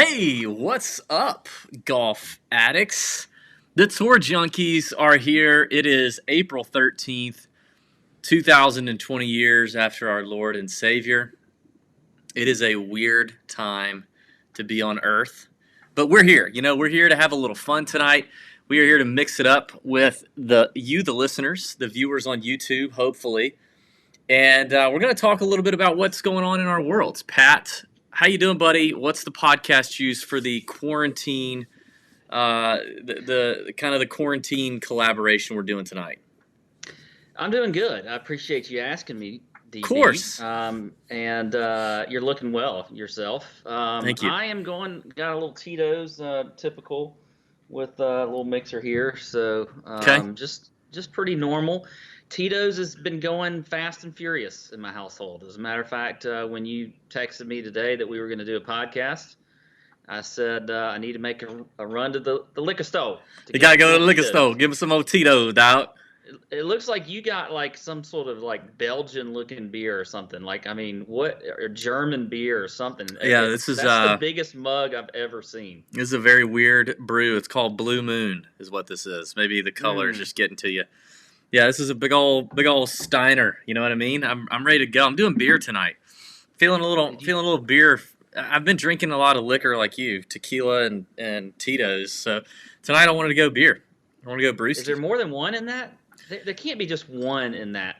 Hey, what's up, golf addicts? The Tour Junkies are here. It is April 13th, 2020 years after our Lord and Savior. It is a weird time to be on Earth, but we're here. We're here to have a little fun tonight. We are here to mix it up with the listeners, the viewers on YouTube, hopefully. And we're going to talk a little bit about what's going on in our worlds. Pat, how you doing, buddy? What's the podcast use for the quarantine, the kind of the quarantine collaboration we're doing tonight? I'm doing good. I appreciate you asking me, DB. Of course. And you're looking well yourself. Thank you. I am got a little Tito's, typical, with a little mixer here. So Okay. just pretty normal. Tito's has been going fast and furious in my household. As a matter of fact, when you texted me today that we were going to do a podcast, I said I need to make a run to the liquor store. You got to go to the liquor store. Give me some more Tito's, dog. It looks like you got like some sort of like Belgian-looking beer or something. Like, I mean, what, or German beer or something. Yeah, that's the biggest mug I've ever seen. This is a very weird brew. It's called Blue Moon, is what this is. Maybe the color is just getting to you. Yeah, this is a big old Steiner. You know what I mean? I'm ready to go. I'm doing beer tonight. Feeling a little beer. I've been drinking a lot of liquor like you, tequila and Tito's. So tonight I wanted to go beer. I want to go brewski. Is there more than one in that? There can't be just one in that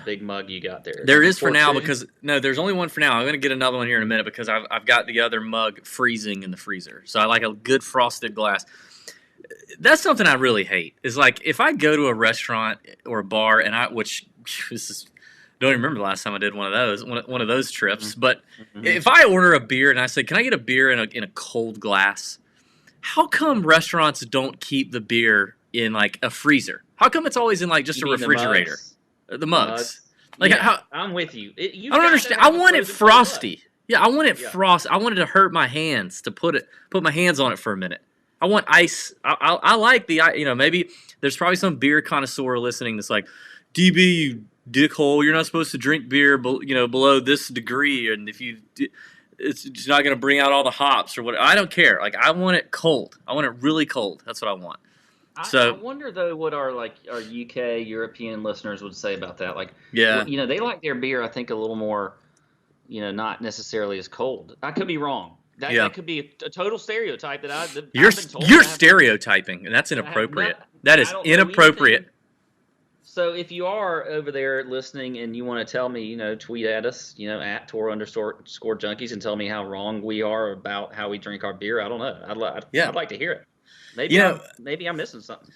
big mug you got there. There is for now because there's only one for now. I'm going to get another one here in a minute because I've got the other mug freezing in the freezer. So I like a good frosted glass. That's something I really hate. Is like if I go to a restaurant or a bar and don't even remember the last time I did one of those trips. Mm-hmm. But if I order a beer and I say, "Can I get a beer in a cold glass?" How come restaurants don't keep the beer in like a freezer? How come it's always in like just a refrigerator? The mugs. Like yeah, I'm with you. I don't understand. I want it frosty. Yeah, I want it frost. I wanted to hurt my hands to put my hands on it for a minute. I want ice. I like the, maybe there's probably some beer connoisseur listening that's like, DB, you dickhole, you're not supposed to drink beer, below this degree, and if you, it's just not going to bring out all the hops or what. I don't care. Like, I want it cold. I want it really cold. That's what I want. I wonder though what our UK European listeners would say about that. Like, yeah, they like their beer, I think, a little more, not necessarily as cold. I could be wrong. That could be a total stereotype that you're stereotyping, and that's inappropriate. That is inappropriate. So if you are over there listening and you want to tell me, tweet at us, at Tour_Junkies and tell me how wrong we are about how we drink our beer. I don't know. I'd like to hear it. Maybe I'm missing something.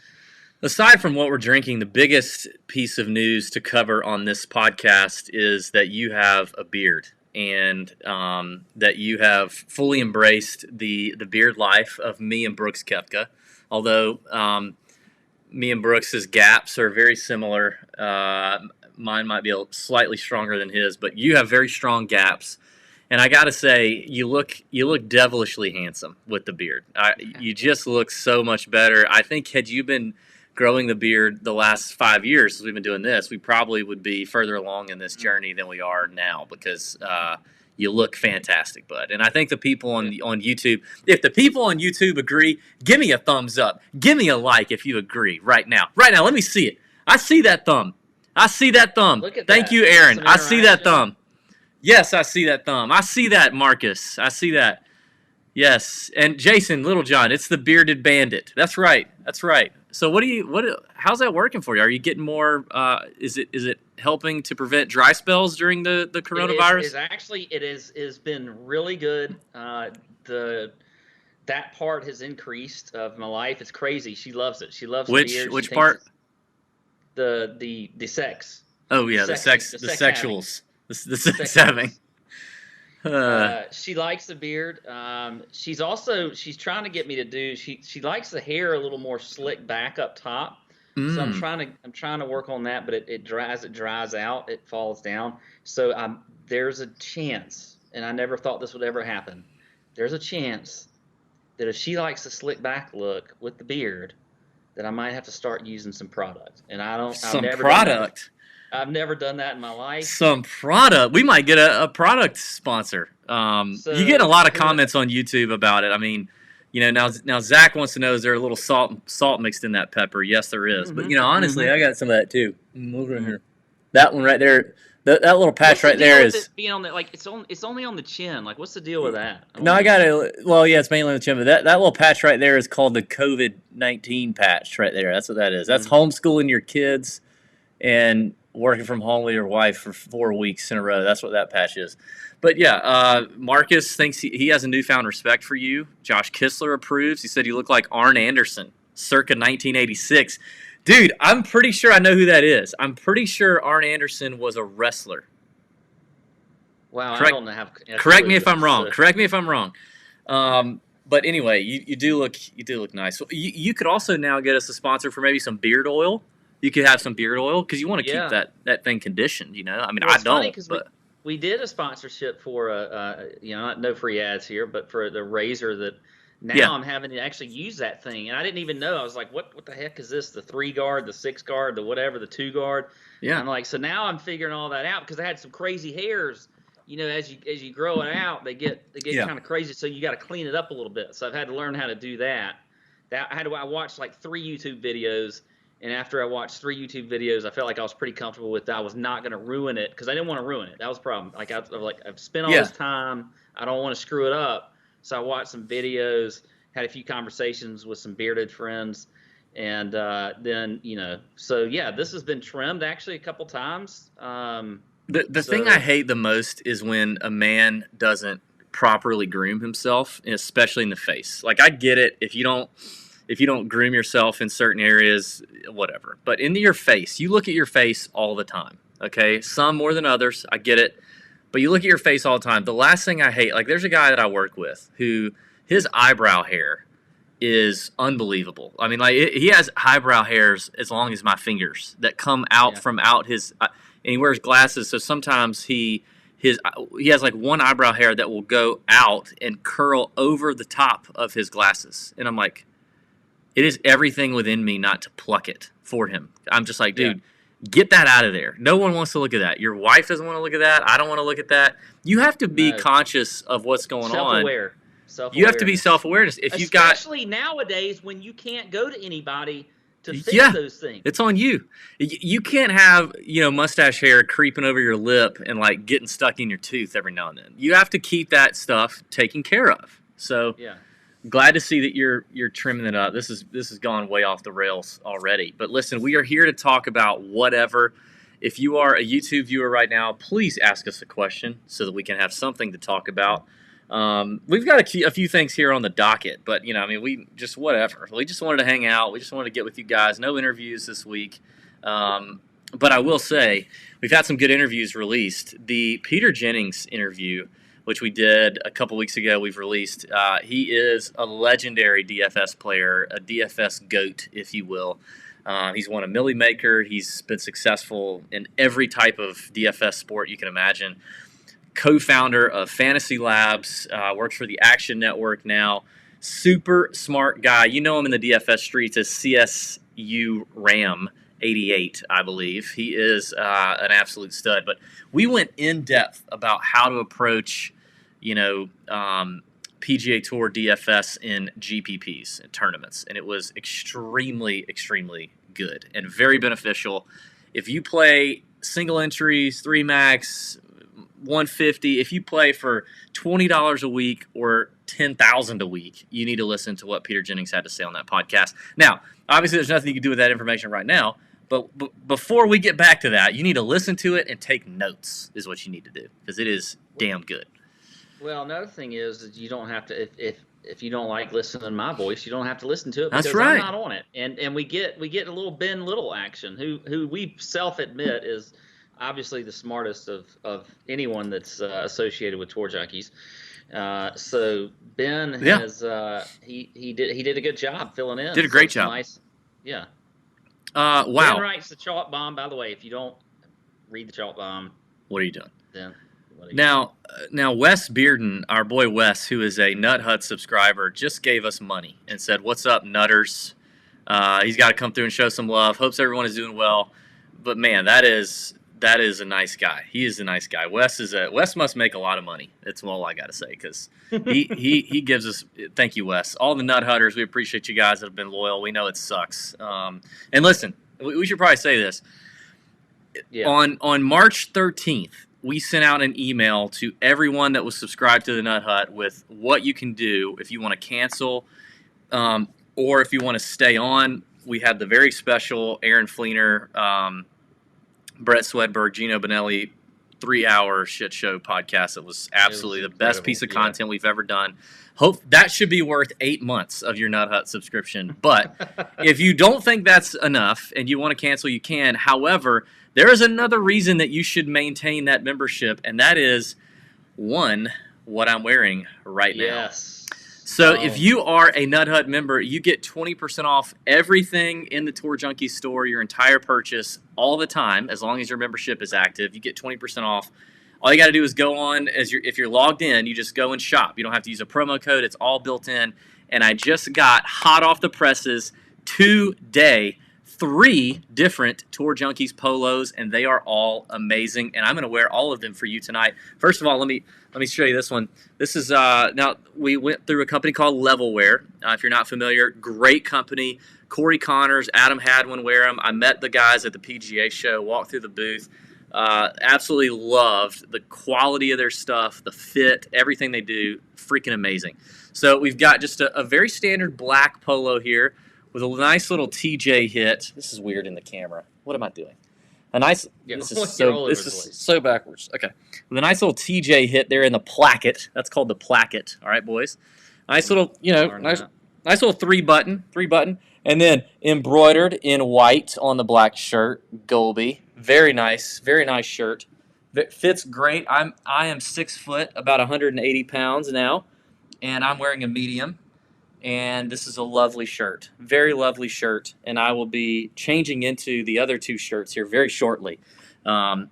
Aside from what we're drinking, the biggest piece of news to cover on this podcast is that you have a beard. And that you have fully embraced the beard life of me and Brooks Koepka. Although me and Brooks's gaps are very similar. Mine might be slightly stronger than his, but you have very strong gaps. And I got to say, you look devilishly handsome with the beard. You just look so much better. I think had you been growing the beard the last 5 years since we've been doing this, we probably would be further along in this journey than we are now because you look fantastic, bud. And I think the people on YouTube, if the people on YouTube agree, give me a thumbs up. Give me a like if you agree right now. Right now, let me see it. I see that thumb. Thank you, Aaron. I see that thumb. Yes, I see that thumb. I see that, Marcus. I see that. Yes, and Jason Littlejohn, it's the bearded bandit. That's right. So how's that working for you? Are you getting more is it helping to prevent dry spells during the coronavirus? It has been really good. That part has increased of my life. It's crazy. She loves it. She loves the beard. Which part? The sex. Oh yeah, the sexuals. The sex having. She likes the beard. She's trying to get me to do. She likes the hair a little more slick back up top. So I'm trying to work on that, but it dries out, it falls down. So there's a chance, and I never thought this would ever happen. There's a chance that if she likes the slick back look with the beard, that I might have to start using some product. And I've never done that in my life. Some product. We might get a product sponsor. You get a lot of who- comments on YouTube about it. I mean, now Zach wants to know, is there a little salt mixed in that pepper? Yes, there is. But honestly, I got some of that too. Look right here. That one right there. That little patch right there is. It being on the, like it's only on the chin. Like, what's the deal with that? No, I got it. Well, yeah, it's mainly on the chin, but that little patch right there is called the COVID-19 patch right there. That's what that is. That's homeschooling your kids and working from home with your wife for 4 weeks in a row. That's what that patch is. But yeah, Marcus thinks he has a newfound respect for you. Josh Kistler approves. He said you look like Arn Anderson, circa 1986. Dude, I'm pretty sure I know who that is. I'm pretty sure Arn Anderson was a wrestler. Wow, I don't have. Correct me if I'm wrong. Correct me if I'm wrong. But anyway, you do look nice. So you could also now get us a sponsor for maybe some beard oil. You could have some beard oil because you want to keep that thing conditioned. I mean, I don't. But we did a sponsorship for no free ads here, but for the razor that. Now I'm having to actually use that thing, and I didn't even know. I was like, "What the heck is this? The 3 guard, the 6 guard, the whatever, the 2 guard?" Yeah. And I'm like, so now I'm figuring all that out because I had some crazy hairs. As you grow it out, they get kind of crazy. So you got to clean it up a little bit. So I've had to learn how to do that. I watched like 3 YouTube videos, and after I watched 3 YouTube videos, I felt like I was pretty comfortable with that. I was not going to ruin it because I didn't want to ruin it. That was the problem. Like I've spent all this time. I don't want to screw it up. So I watched some videos, had a few conversations with some bearded friends, and then so yeah, this has been trimmed actually a couple times. The thing I hate the most is when a man doesn't properly groom himself, especially in the face. Like, I get it if you don't groom yourself in certain areas, whatever. But in your face, you look at your face all the time. Okay, some more than others. I get it. But you look at your face all the time. The last thing I hate, like there's a guy that I work with who his eyebrow hair is unbelievable. I mean, like he has eyebrow hairs as long as my fingers that come out from out his. And he wears glasses, so sometimes he has like one eyebrow hair that will go out and curl over the top of his glasses, and I'm like, it is everything within me not to pluck it for him. I'm just like, dude. Get that out of there. No one wants to look at that. Your wife doesn't want to look at that. I don't want to look at that. You have to be conscious of what's going on. Self-aware. You have to be self-awareness. Especially nowadays when you can't go to anybody to fix those things. It's on you. You can't have mustache hair creeping over your lip and like getting stuck in your tooth every now and then. You have to keep that stuff taken care of. So glad to see that you're trimming it up. This has gone way off the rails already. But listen, we are here to talk about whatever. If you are a YouTube viewer right now, please ask us a question so that we can have something to talk about. We've got a few things here on the docket, but we just whatever. We just wanted to hang out. We just wanted to get with you guys. No interviews this week. But I will say we've had some good interviews released. The Peter Jennings interview, which we did a couple weeks ago, we've released. He is a legendary DFS player, a DFS GOAT, if you will. He's won a Millie Maker. He's been successful in every type of DFS sport you can imagine. Co-founder of Fantasy Labs, works for the Action Network now. Super smart guy. You know him in the DFS streets as CSU Ram 88, I believe. He is an absolute stud. But we went in depth about how to approach, PGA Tour DFS in GPPs and tournaments, and it was extremely, extremely good and very beneficial. If you play single entries, 3 max, 150, if you play for $20 a week or $10,000 a week, you need to listen to what Peter Jennings had to say on that podcast. Now, obviously, there's nothing you can do with that information right now. But before we get back to that, you need to listen to it and take notes is what you need to do because it is damn good. Well, another thing is that you don't have to if you don't like listening to my voice, you don't have to listen to it because I'm not on it. And we get a little Ben Little action, who we self-admit is obviously the smartest of anyone that's associated with Tour Junkies. So Ben has he did a good job filling in. Did a great job. Nice. Yeah. Wow. Ben writes the chalk bomb. By the way, if you don't read the chalk bomb, what are you doing? Then now Wes Bearden, our boy Wes, who is a Nut Hut subscriber, just gave us money and said, "What's up, Nutters?" He's got to come through and show some love. Hopes everyone is doing well. But man, that is That is a nice guy. He is a nice guy. Wes must make a lot of money. That's all I got to say, because he gives us. Thank you, Wes. All the Nut Hutters, we appreciate you guys that have been loyal. We know it sucks. And listen, we should probably say this. Yeah. On March 13th, we sent out an email to everyone that was subscribed to the Nut Hut with what you can do if you want to cancel, or if you want to stay on. We had the very special Aaron Fleener, Brett Swedberg, Gino Bonelli, 3-hour shit show podcast. It was absolutely the best piece of content we've ever done. Hope that should be worth 8 months of your Nut Hut subscription. But if you don't think that's enough and you want to cancel, you can. However, there is another reason that you should maintain that membership, and that is, one, what I'm wearing right now. Yes. So if you are a Nut Hut member, you get 20% off everything in the Tour Junkies store, your entire purchase, all the time, as long as your membership is active. You get 20% off. All you got to do is go on, if you're logged in, you just go and shop. You don't have to use a promo code. It's all built in. And I just got, hot off the presses, today, 3 different Tour Junkies polos, and they are all amazing. And I'm going to wear all of them for you tonight. First of all, let me show you this one. This is, now, we went through a company called Levelwear. If you're not familiar, great company. Corey Connors, Adam Hadwin wear them. I met the guys at the PGA show, walked through the booth. Absolutely loved the quality of their stuff, the fit, everything they do. Freaking amazing. So we've got just a very standard black polo here with a nice little TJ hit. This is weird in the camera. What am I doing? A nice. This is so backwards. Okay, with a nice little TJ hit there in the placket. That's called the placket. All right, boys. Nice little, nice little three button, and then embroidered in white on the black shirt. Golby, very nice shirt. Fits great. I am 6 foot, about 180 pounds now, and I'm wearing a medium. And this is a lovely shirt, very lovely shirt, and I will be changing into the other 2 shirts here very shortly. One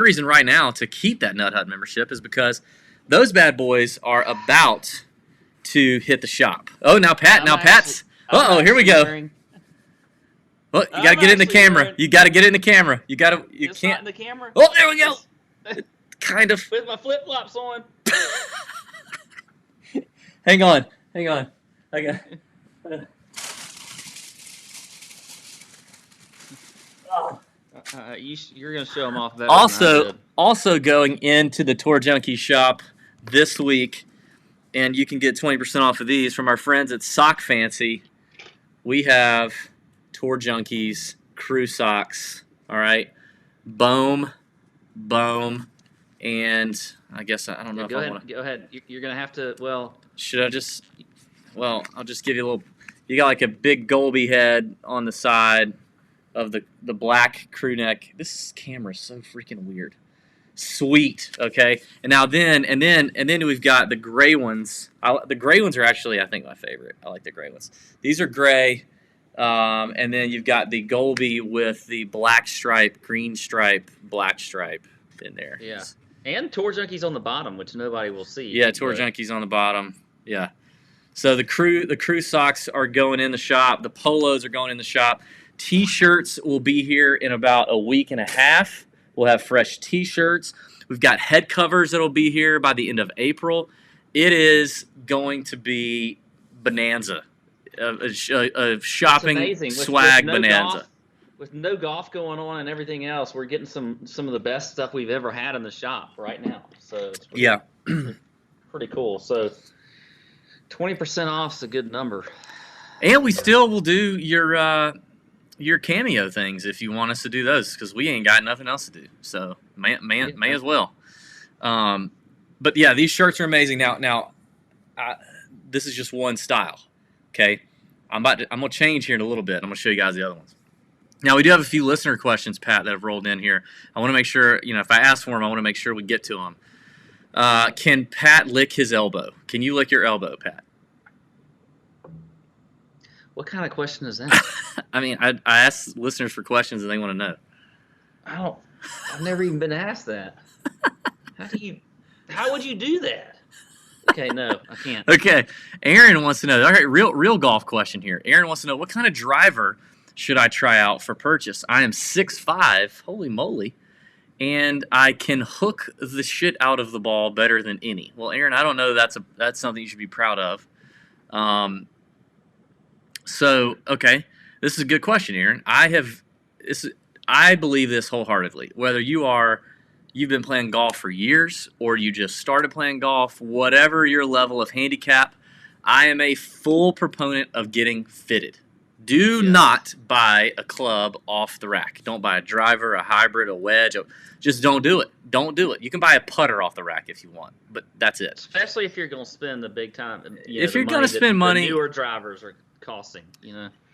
reason right now to keep that Nut Hut membership is because those bad boys are about to hit the shop. Oh, now Pat's. Here we go. Well, you got to get it in the camera. You got to get it in the camera. You can't. Not in the camera. Oh, there we go. Kind of. With my flip flops on. Hang on. I got. You're gonna show them off better. Also going into the Tour Junkies shop this week, and you can get 20% off of these from our friends at Sock Fancy. We have Tour Junkies crew socks. All right, boom, and I guess I don't know if I want to. Go ahead. You're gonna have to. Well. Should I just? Well, I'll just give you a little. You got like a big Golby head on the side of the black crew neck. This camera is so freaking weird. Sweet, okay. And then we've got the gray ones. The gray ones are actually, I think, my favorite. I like the gray ones. These are gray, and then you've got the Golby with the black stripe, green stripe, black stripe in there. Yeah. And Tour Junkies on the bottom, which nobody will see. Yeah, Tour Junkies on the bottom. Yeah. So the crew socks are going in the shop. The polos are going in the shop. T-shirts will be here in about a week and a half. We'll have fresh T-shirts. We've got head covers that'll be here by the end of April. It is going to be bonanza, a shopping swag bonanza. With no golf going on and everything else, we're getting some of the best stuff we've ever had in the shop right now. So it's pretty cool. So 20% off is a good number. And we still will do your cameo things if you want us to do those, because we ain't got nothing else to do. So may as well. But yeah, these shirts are amazing. Now, this is just one style. Okay, I'm gonna change here in a little bit. I'm gonna show you guys the other ones. Now, we do have a few listener questions, Pat, that have rolled in here. I want to make sure, if I ask for them, I want to make sure we get to them. Can Pat lick his elbow? Can you lick your elbow, Pat? What kind of question is that? I mean, I ask listeners for questions and they want to know. I've never even been asked that. How would you do that? Okay, no, I can't. Okay, Aaron wants to know. All right, real golf question here. Aaron wants to know, what kind of driver should I try out for purchase? I am 6'5", holy moly, and I can hook the shit out of the ball better than any. Well, Aaron, I don't know that's something you should be proud of. Okay, this is a good question, Aaron. I believe this wholeheartedly. Whether you've been playing golf for years or you just started playing golf, whatever your level of handicap, I am a full proponent of getting fitted. Do not buy a club off the rack. Don't buy a driver, a hybrid, a wedge. Just don't do it. Don't do it. You can buy a putter off the rack if you want, but that's it. Especially if you're going to spend the big time. If you're going to spend money, the newer drivers are costing.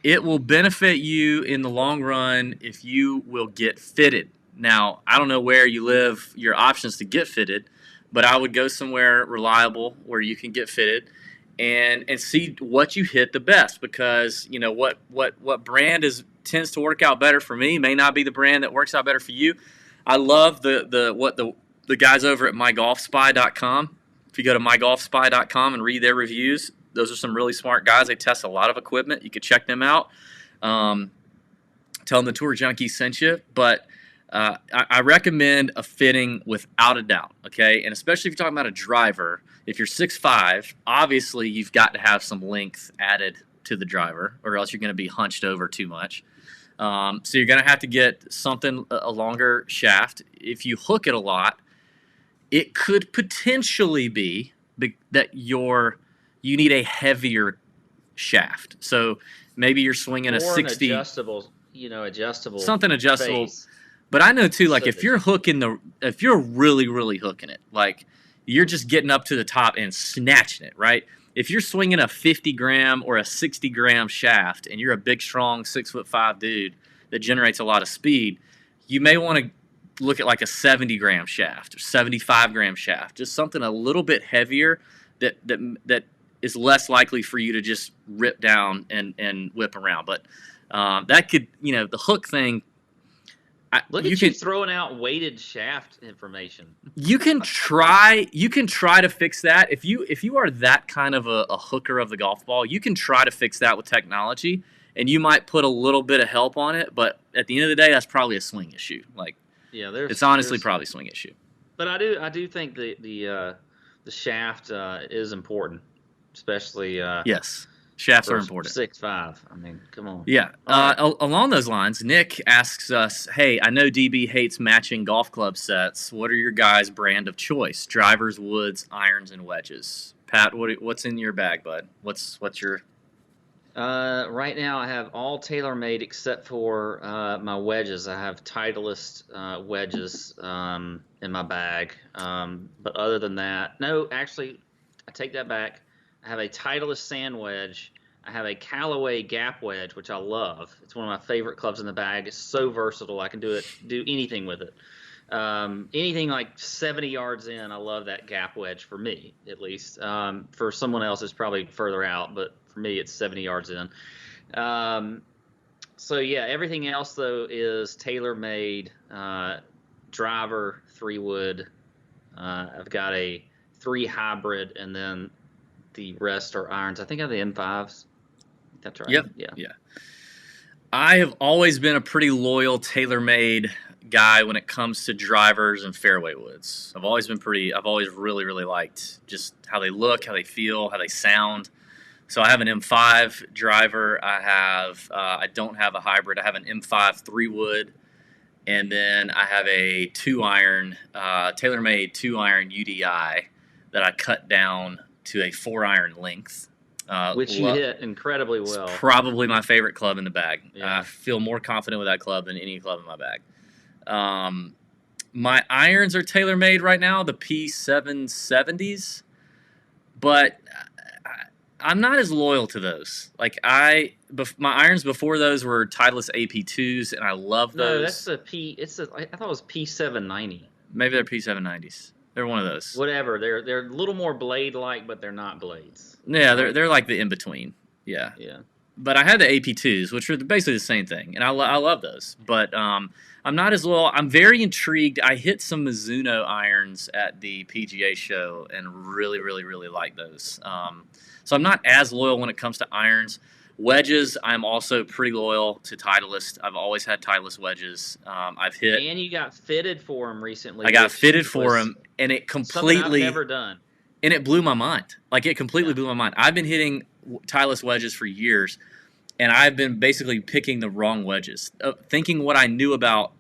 It will benefit you in the long run if you will get fitted. Now, I don't know where you live, your options to get fitted, but I would go somewhere reliable where you can get fitted. And see what you hit the best, because what brand tends to work out better for me may not be the brand that works out better for you. I love the guys over at mygolfspy.com. If you go to mygolfspy.com and read their reviews, those are some really smart guys. They test a lot of equipment. You could check them out. Tell them the Tour Junkies sent you. But I recommend a fitting without a doubt. Okay, and especially if you're talking about a driver. If you're 6'5", obviously you've got to have some length added to the driver, or else you're going to be hunched over too much. So you're going to have to get something, a longer shaft. If you hook it a lot, it could potentially be that you need a heavier shaft. So maybe you're swinging a 60, adjustable, something adjustable. Face. But I know too, like if you're really, really hooking it, like you're just getting up to the top and snatching it, right? If you're swinging a 50 gram or a 60 gram shaft and you're a big, strong 6'5" dude that generates a lot of speed, you may want to look at like a 70 gram shaft or 75 gram shaft, just something a little bit heavier that is less likely for you to just rip down and whip around. But that could, the hook thing. Look at you throwing out weighted shaft information. You can try to fix that. If you are that kind of a hooker of the golf ball, you can try to fix that with technology, and you might put a little bit of help on it. But at the end of the day, that's probably a swing issue. It's honestly probably a swing issue. But I do think the shaft is important, especially yes. Shafts are important. 6'5". I mean, come on. Yeah. Along those lines, Nick asks us, "Hey, I know DB hates matching golf club sets. What are your guys' brand of choice? Drivers, woods, irons, and wedges." Pat, what's in your bag, bud? What's your? Right now, I have all TaylorMade except for my wedges. I have Titleist wedges in my bag. But other than that, no. Actually, I take that back. I have a Titleist sand wedge. I have a Callaway gap wedge, which I love. It's one of my favorite clubs in the bag. It's so versatile. I can do anything with it. Anything like 70 yards in, I love that gap wedge for me, at least. For someone else, it's probably further out, but for me, it's 70 yards in. So yeah, everything else though is TaylorMade. Driver, 3-wood. I've got a 3 hybrid, and then the rest are irons. I think I have the M5s. That's right. Yep. Yeah. I have always been a pretty loyal TaylorMade guy when it comes to drivers and fairway woods. I've always really, really liked just how they look, how they feel, how they sound. So I have an M5 driver. I don't have a hybrid. I have an M5 3-wood. And then I have a 2-iron, TaylorMade 2-iron UDI that I cut down to a 4-iron length. Which you hit incredibly well. It's probably my favorite club in the bag. Yeah. I feel more confident with that club than any club in my bag. My irons are TaylorMade right now, the P770s, but I'm not as loyal to those. My irons before those were Titleist AP2s, and I love those. No, that's I thought it was P790. Maybe they're P790s. They're one of those. Whatever. They're a little more blade-like, but they're not blades. Yeah, they're like the in-between. Yeah. Yeah. But I had the AP2s, which are basically the same thing, and I love those. But I'm not as loyal. I'm very intrigued. I hit some Mizuno irons at the PGA show and really, really, really like those. So I'm not as loyal when it comes to irons. Wedges, I'm also pretty loyal to Titleist. I've always had Titleist wedges. I've hit. And you got fitted for them recently. I got fitted for them, and it completely. Something I've never done. And it blew my mind. Like, it completely blew my mind. I've been hitting Titleist wedges for years, and I've been basically picking the wrong wedges. Thinking what I knew about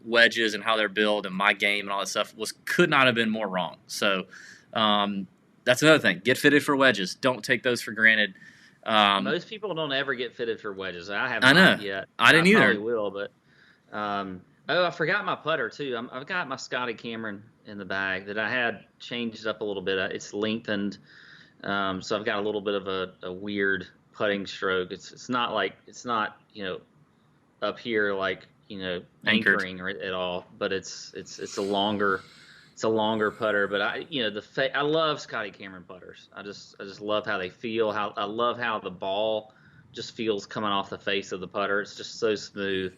wedges and how they're built and my game and all that stuff could not have been more wrong. So that's another thing. Get fitted for wedges. Don't take those for granted. Most people don't ever get fitted for wedges. I haven't. I know. Yet. I didn't either. I probably will, but I forgot my putter too. I've got my Scotty Cameron in the bag that I had changed up a little bit. It's lengthened, so I've got a little bit of a weird putting stroke. It's not up here like anchoring at all, but it's a longer putter. But I love Scotty Cameron putters. I just love how they feel. I love how the ball just feels coming off the face of the putter. It's just so smooth.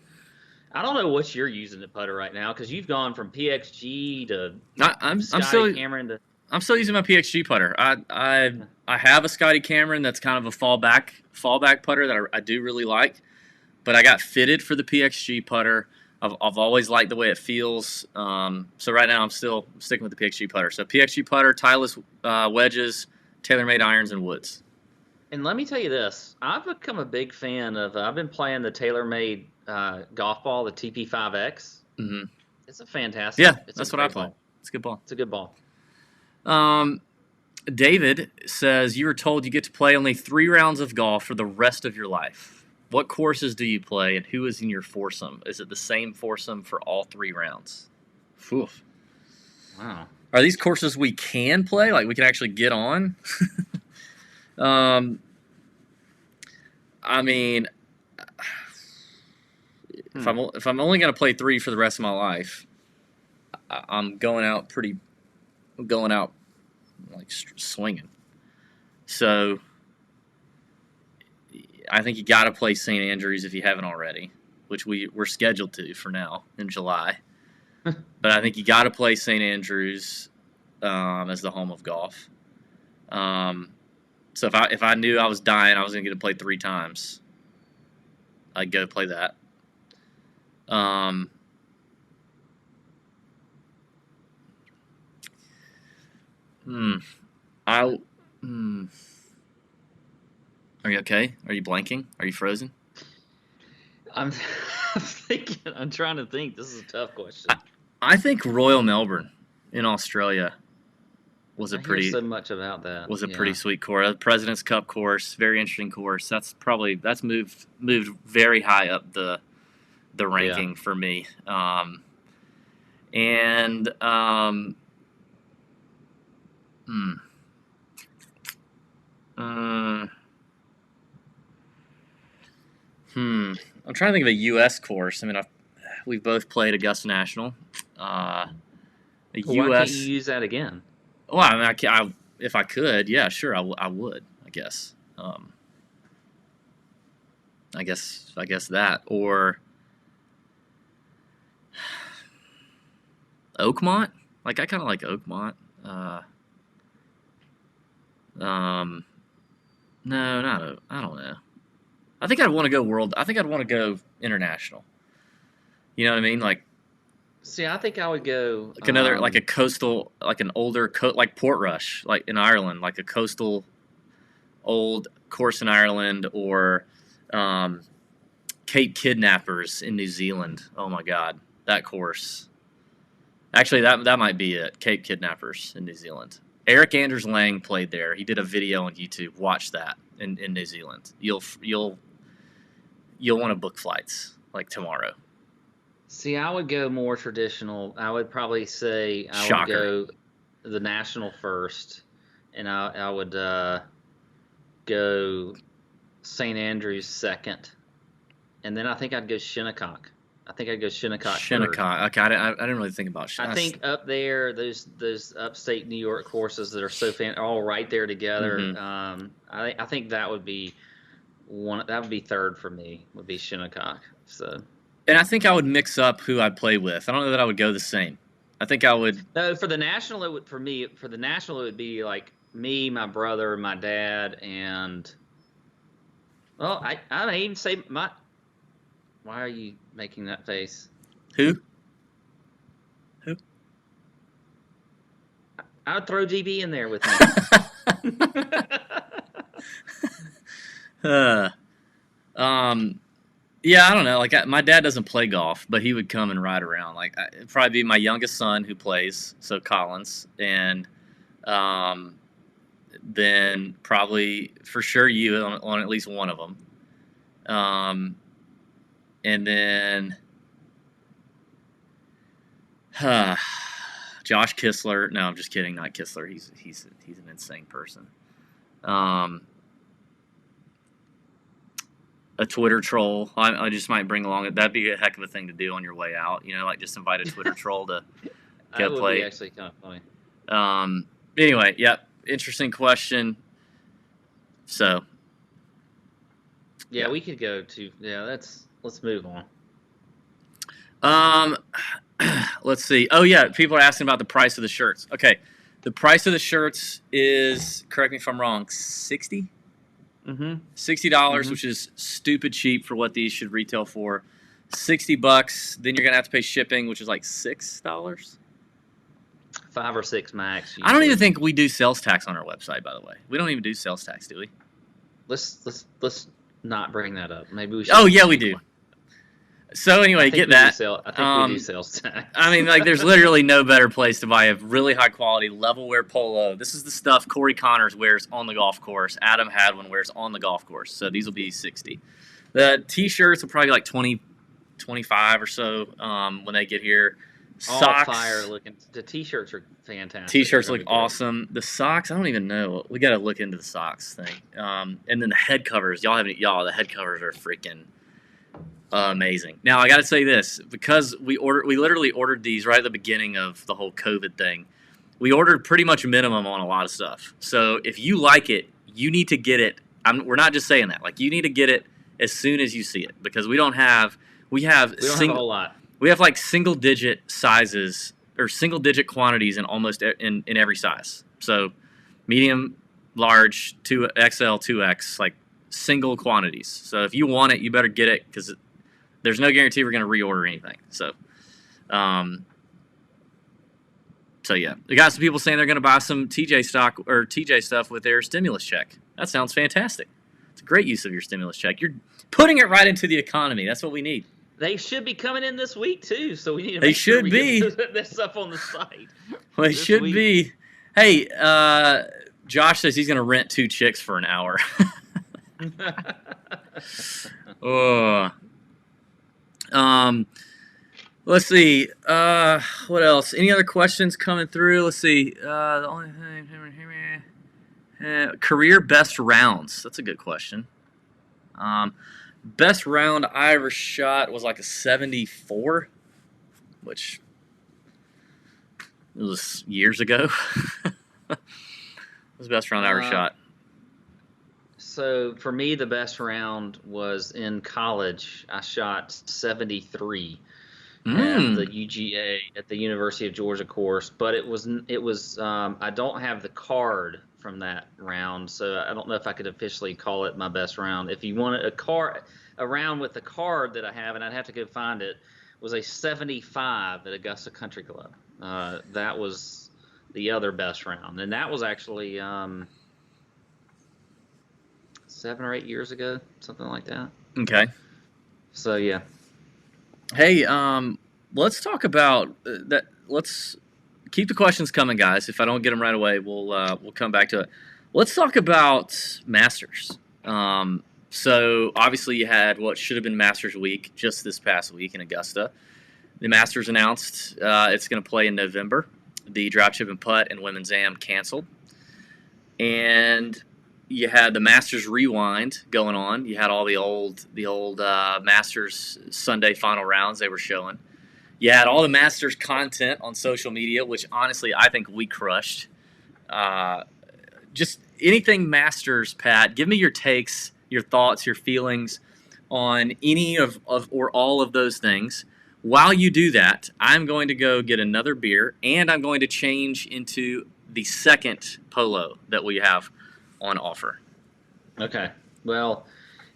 I don't know what you're using to putter right now, because you've gone from PXG to Scotty Cameron to. I'm still using my PXG putter. I have a Scotty Cameron that's kind of a fallback putter that I do really like, but I got fitted for the PXG putter. I've always liked the way it feels. So right now I'm still sticking with the PXG putter. So PXG putter, Titleist wedges, TaylorMade irons, and woods. And let me tell you this: I've become a big fan of. I've been playing the TaylorMade golf ball, the TP5X. Mm-hmm. It's a fantastic. Yeah, that's what I play. It's a good ball. It's a good ball. David says you were told you get to play only 3 rounds of golf for the rest of your life. What courses do you play, and who is in your foursome? Is it the same foursome for all 3 rounds? Oof. Wow. Are these courses we can play? Like, we can actually get on? I mean, if I'm only going to play 3 for the rest of my life, I'm going out like swinging. So I think you got to play St. Andrews if you haven't already, which we're scheduled to for now in July. But I think you got to play St. Andrews as the home of golf. So if I knew I was dying, I was going to get to play 3 times, I'd go play that. Are you okay? Are you blanking? Are you frozen? I'm thinking. I'm trying to think. This is a tough question. I think Royal Melbourne in Australia was pretty sweet course. President's Cup course, very interesting course. That's moved very high up the ranking for me. I'm trying to think of a U.S. course. I mean, we've both played Augusta National. Why can't you use that again? Well, I mean, if I could, yeah, sure, I would. I guess. I guess that, or Oakmont. Like, I kind of like Oakmont. No, I don't know. I think I'd want to go world. I think I'd want to go international. You know what I mean? Like, see, I think I would go like another, like a coastal, like an older, like Portrush, like in Ireland, like a coastal old course in Ireland, or Cape Kidnappers in New Zealand. Oh my God, that course. Actually, that might be it. Cape Kidnappers in New Zealand. Eric Anders Lang played there. He did a video on YouTube. Watch that in New Zealand. You'll want to book flights like tomorrow. See, I would go more traditional. I would probably say would go the National first, and I would go St. Andrews second, and then I think I'd go Shinnecock. Shinnecock. Okay, I didn't really think about Shinnecock. I think up there, those upstate New York courses that are so all right there together. Mm-hmm. I think that would be one. That would be third for me. Would be Shinnecock. So. And I think I would mix up who I'd play with. I don't know that I would go the same. I think I would. No, for the National, it would be like me, my brother, my dad, and Well, I may even say my. Why are you making that face? Who? I would throw GB in there with me. Yeah, I don't know. Like my dad doesn't play golf, but he would come and ride around. Like it'd probably be my youngest son who plays, so Collins, and um, then probably for sure you on at least one of them, and then Josh Kistler. No, I'm just kidding. Not Kistler. He's an insane person. A Twitter troll. I just might bring along. That'd be a heck of a thing to do on your way out. You know, like just invite a Twitter troll to go that would play. Be actually kind of funny. Anyway, yep. Interesting question. So. Yeah, we could go to. Yeah, let's move on. Let's see. Oh yeah, people are asking about the price of the shirts. Okay, the price of the shirts is, correct me if I'm wrong, $60. $60, which is stupid cheap for what these should retail for. $60. Then you're gonna have to pay shipping, which is like $6. 5 or 6 max. Usually. I don't even think we do sales tax on our website. By the way, we don't even do sales tax, do we? Let's not bring that up. Maybe we should. Oh yeah, we do. So anyway, get that. I think we do sales tax. I mean, like, there's literally no better place to buy a really high quality level wear polo. This is the stuff Corey Connors wears on the golf course. Adam Hadwin wears on the golf course. So these will be $60. The t-shirts will probably be like $20, $25 or so when they get here. Socks, all fire looking. The t-shirts are fantastic. T-shirts look awesome. The socks, I don't even know. We got to look into the socks thing. And then the head covers. The head covers are freaking amazing. Now I got to say this, because we literally ordered these right at the beginning of the whole COVID thing. We ordered pretty much minimum on a lot of stuff. So if you like it, you need to get it. We're not just saying that. Like, you need to get it as soon as you see it, because we don't have a whole lot. We have like single digit sizes or single digit quantities in almost in every size. So medium, large, 2XL, 2X, like single quantities. So if you want it, you better get it, because there's no guarantee we're going to reorder anything. So, yeah, we got some people saying they're going to buy some TJ stock or TJ stuff with their stimulus check. That sounds fantastic. It's a great use of your stimulus check. You're putting it right into the economy. That's what we need. They should be coming in this week too, so we need to make sure we get this up on the site. Well, they should be. Hey, Josh says he's going to rent 2 chicks for an hour. Oh. Let's see. What else? Any other questions coming through? Let's see. The only thing. Career best rounds. That's a good question. Best round I ever shot was like a 74, which it was years ago. It was the best round I ever shot. So for me, the best round was in college. I shot 73 at the UGA at the University of Georgia course, but it was I don't have the card from that round, so I don't know if I could officially call it my best round. If you wanted a round with the card that I have, and I'd have to go find it, was a 75 at Augusta Country Club. That was the other best round, and that was actually 7 or 8 years ago, something like that. Okay. So yeah. Hey, let's talk about that. Let's keep the questions coming, guys. If I don't get them right away, we'll come back to it. Let's talk about Masters. So obviously you had what should have been Masters Week just this past week in Augusta. The Masters announced it's going to play in November. The Drop, Chip, and Putt and Women's Am canceled, and you had the Masters Rewind going on. You had all the old Masters Sunday final rounds they were showing. You had all the Masters content on social media, which honestly I think we crushed. Just anything Masters, Pat. Give me your takes, your thoughts, your feelings on any of or all of those things. While you do that, I'm going to go get another beer, and I'm going to change into the second polo that we have on offer. Okay. Well,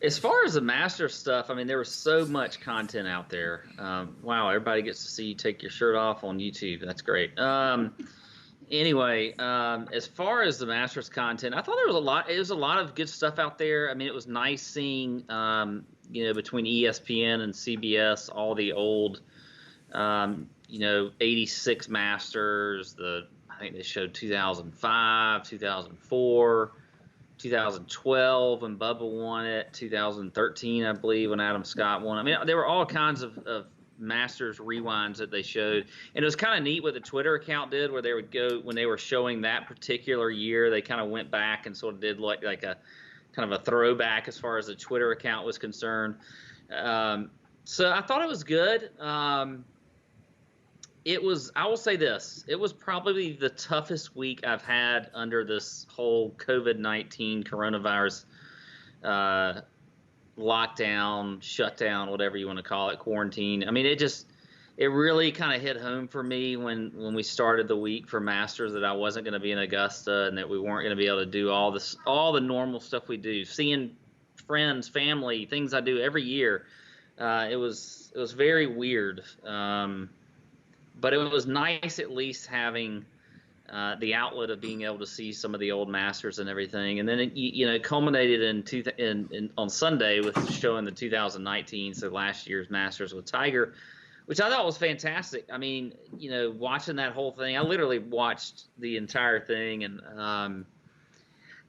As far as the master stuff, I mean, there was so much content out there. Wow, everybody gets to see you take your shirt off on YouTube. That's great. Anyway, as far as the Masters content, I thought there was a lot. It was a lot of good stuff out there. I mean, it was nice seeing, between ESPN and CBS, all the old, 86 Masters. I think they showed 2005, 2004. 2012 when Bubba won it, 2013 I believe when Adam Scott won. I mean, there were all kinds of Masters rewinds that they showed, and it was kind of neat what the Twitter account did, where they would go when they were showing that particular year, they kind of went back and sort of did like a kind of a throwback as far as the Twitter account was concerned. So I thought it was good. I will say this, it was probably the toughest week I've had under this whole COVID-19 coronavirus lockdown, shutdown, whatever you want to call it, quarantine. I mean, it really kind of hit home for me when we started the week for Masters that I wasn't going to be in Augusta and that we weren't going to be able to do all the normal stuff we do, seeing friends, family, things I do every year. It was very weird. But it was nice at least having the outlet of being able to see some of the old Masters and everything. And then it culminated on Sunday with showing the 2019, so last year's Masters with Tiger, which I thought was fantastic. I mean, watching that whole thing, I literally watched the entire thing, and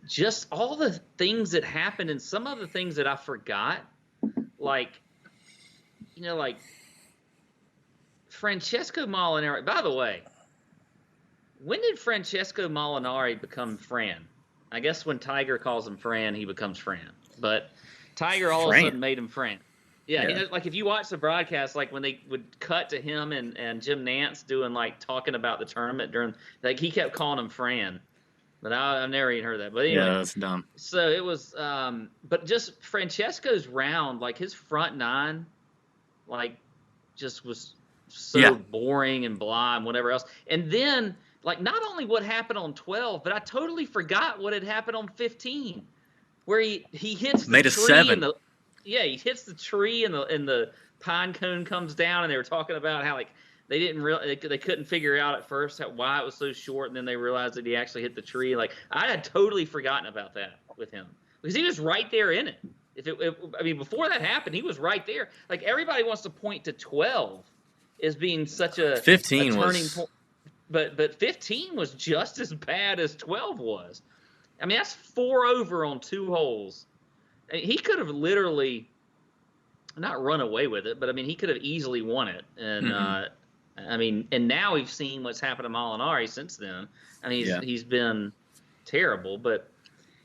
just all the things that happened and some of the things that I forgot, like Francesco Molinari. By the way, when did Francesco Molinari become Fran? I guess when Tiger calls him Fran, he becomes Fran. But Tiger all of a sudden made him Fran. Yeah. Like if you watch the broadcast, like when they would cut to him and Jim Nantz doing talking about the tournament during, he kept calling him Fran. But I've never even heard that. But anyway, yeah, that's dumb. So it was, but just Francesco's round, his front nine, just was so boring and blah and whatever else. And then, not only what happened on 12, but I totally forgot what had happened on 15, where he hits the tree. He hits the tree and the pine cone comes down, and they were talking about how they didn't they couldn't figure out at first why it was so short, and then they realized that he actually hit the tree. I had totally forgotten about that with him because he was right there in it. Before that happened, he was right there. Everybody wants to point to 12 as being such a 15 turning point, but 15 was just as bad as 12 was. I mean, that's 4 over on 2 holes. He could have literally not run away with it, but he could have easily won it. And and now we've seen what's happened to Molinari since then. He's been terrible, but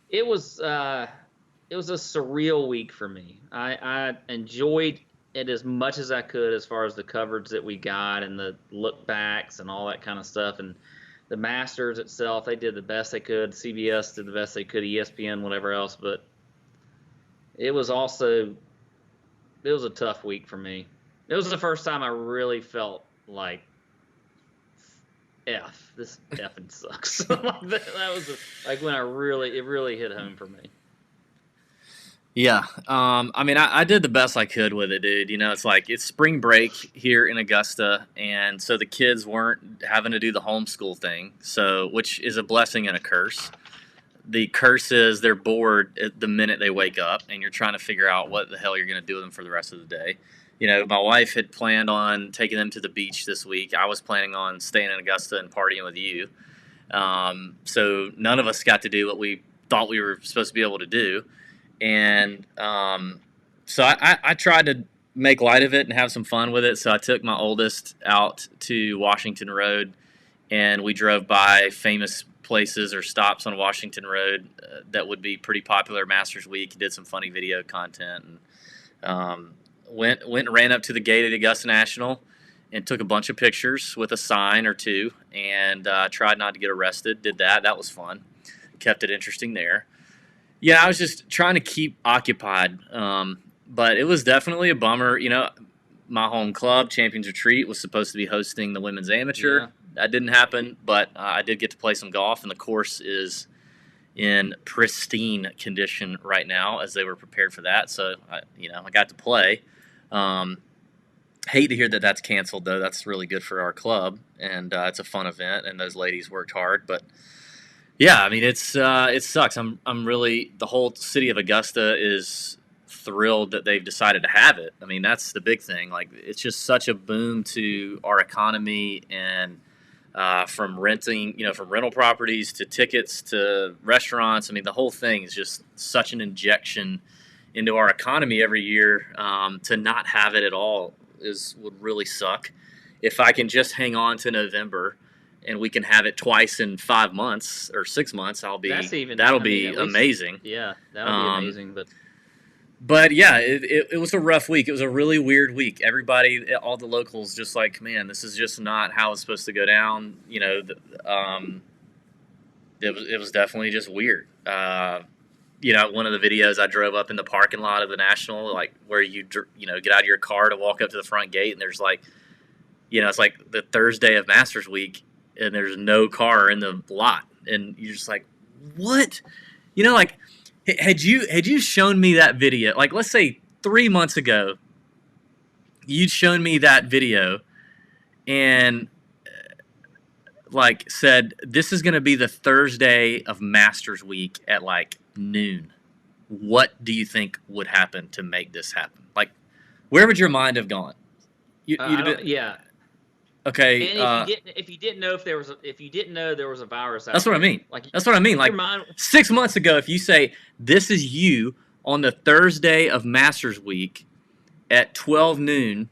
it was a surreal week for me. I enjoyed it as much as I could as far as the coverage that we got and the look backs and all that kind of stuff. And the Masters itself, they did the best they could. CBS did the best they could, ESPN, whatever else. But it was a tough week for me. It was the first time I really felt like, this effing sucks. That was when it really hit home for me. Yeah. I did the best I could with it, dude. It's spring break here in Augusta, and so the kids weren't having to do the homeschool thing, which is a blessing and a curse. The curse is they're bored the minute they wake up, and you're trying to figure out what the hell you're going to do with them for the rest of the day. My wife had planned on taking them to the beach this week. I was planning on staying in Augusta and partying with you. So none of us got to do what we thought we were supposed to be able to do. And so I tried to make light of it and have some fun with it. So I took my oldest out to Washington Road, and we drove by famous places or stops on Washington Road that would be pretty popular Masters Week. Did some funny video content, and went and ran up to the gate at Augusta National and took a bunch of pictures with a sign or two, and tried not to get arrested. Did that. That was fun. Kept it interesting there. Yeah, I was just trying to keep occupied, but it was definitely a bummer. My home club, Champions Retreat, was supposed to be hosting the Women's Amateur. Yeah. That didn't happen, but I did get to play some golf, and the course is in pristine condition right now as they were prepared for that. So, I got to play. Hate to hear that that's canceled, though. That's really good for our club, and it's a fun event, and those ladies worked hard. But yeah, I mean, it sucks. I'm really, the whole city of Augusta is thrilled that they've decided to have it. I mean, that's the big thing. Like, it's just such a boom to our economy, and from from rental properties to tickets to restaurants. I mean, the whole thing is just such an injection into our economy every year. To not have it at all would really suck. If I can just hang on to November and we can have it twice in 5 months or 6 months, that'll be amazing. Yeah, that'll be amazing. But yeah, it was a rough week. It was a really weird week. Everybody, all the locals, just like, man, this is just not how it's supposed to go down. It was definitely just weird. One of the videos, I drove up in the parking lot of the National, like where you get out of your car to walk up to the front gate, and there's like, it's like the Thursday of Masters Week, and there's no car in the lot, and you're just like, what? Like, had you shown me that video, like let's say 3 months ago, you'd shown me that video, and like said, this is going to be the Thursday of Masters Week at like noon. What do you think would happen to make this happen? Like, where would your mind have gone? Yeah. Okay. And if you didn't know there was a virus out that's what there, I mean. That's what I mean. Like, 6 months ago, if you say this is you on the Thursday of Masters Week at 12 noon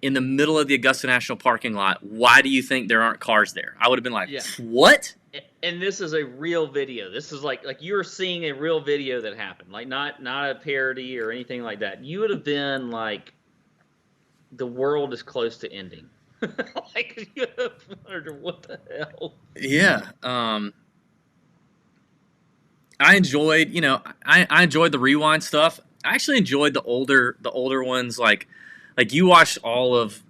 in the middle of the Augusta National parking lot, why do you think there aren't cars there? I would have been like, what? And this is a real video. This is like you're seeing a real video that happened, like not a parody or anything like that. You would have been like, the world is close to ending. Like, you have wondered what the hell. Yeah. I enjoyed, I enjoyed the rewind stuff. I actually enjoyed the older ones. Like you watched all of